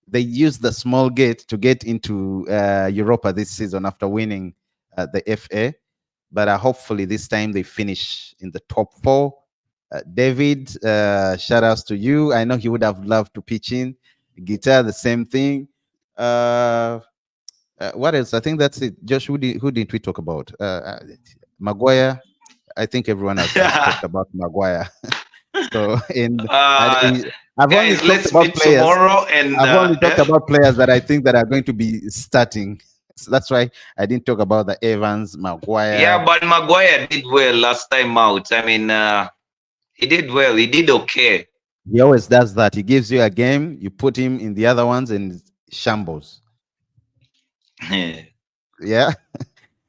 They used the small gate to get into Europa this season after winning the FA. But hopefully this time they finish in the top four. David, shout outs to you. I know he would have loved to pitch in. Guitar, the same thing. What else? I think that's it. Josh, who didn't we talk about? Maguire. I think everyone has talked about Maguire. So, and I've only guys, talked let's about meet players. tomorrow. And I've only talked about players that I think that are going to be starting. So that's why I didn't talk about the Evans, Maguire. yeah, but Maguire did well last time out. I mean, he did well. He did okay. He always does that. He gives you a game, you put him in the other ones, and shambles. Yeah.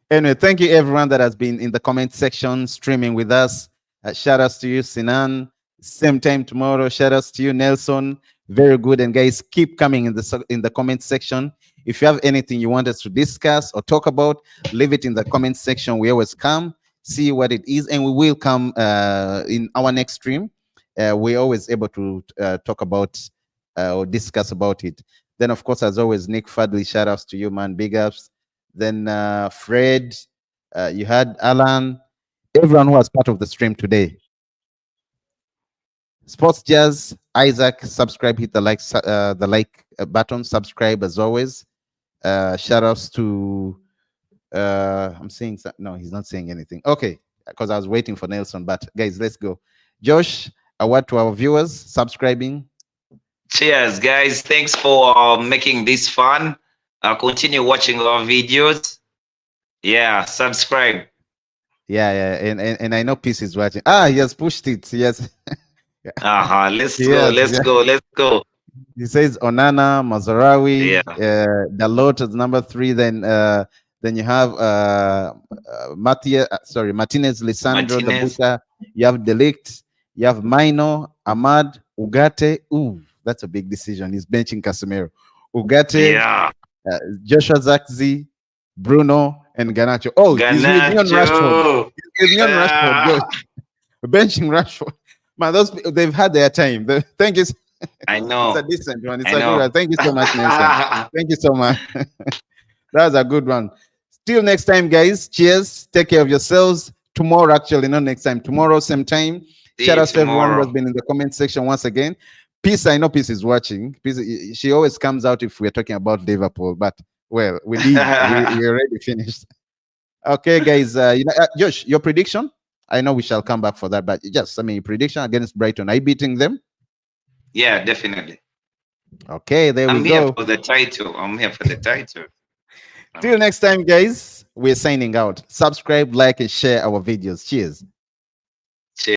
Anyway, thank you everyone that has been in the comment section streaming with us. Shout outs to you, Sinan. Same time tomorrow. Shout outs to you, Nelson. Very good. And guys, keep coming in the comment section. If you have anything you want us to discuss or talk about, leave it in the comment section. We always come, see what it is, and we will come in our next stream. We're always able to talk about or discuss about it. Then, of course, as always, Nick Fadley, shout outs to you, man. Big ups. Then Fred, you had Alan, everyone who was part of the stream today. Sports Jazz, Isaac, subscribe, hit the like button, subscribe as always. Shout outs to I'm saying no, he's not saying anything. Okay, because I was waiting for Nelson, but guys, let's go. Josh, a word to our viewers subscribing. Cheers, guys. Thanks for making this fun. Continue watching our videos. Yeah, subscribe. Yeah, and I know Peace is watching. He has pushed it. Yes. Let's go. Let's go. He says Onana, Mazarawi, Dalot is number 3. Then you have Martinez, Lisandro, Dabuta. You have Delict. You have Maino, Ahmad, Ugarte. Ooh, that's a big decision. He's benching Casemiro. Ugarte, Joshua Zakzi, Bruno, and Garnacho. Oh, he's with me on Rashford. He's with me on Rashford. Benching Rashford. Man, they've had their time. Thank you. I know. It's a decent one. It's a good one. Thank you so much, Nelson. Thank you so much. That was a good one. Till next time, guys. Cheers. Take care of yourselves. Tomorrow, actually, not next time. Tomorrow, same time. Shout out to everyone who has been in the comment section once again. Peace, I know Peace is watching. Peace, she always comes out if we're talking about Liverpool, but well, we already finished. Okay, guys. Josh, your prediction? I know we shall come back for that, but just prediction against Brighton. Are you beating them? Yeah, definitely. Okay, there we go. I'm here for the title. I'm here for the title. Till next time, guys. We're signing out. Subscribe, like, and share our videos. Cheers.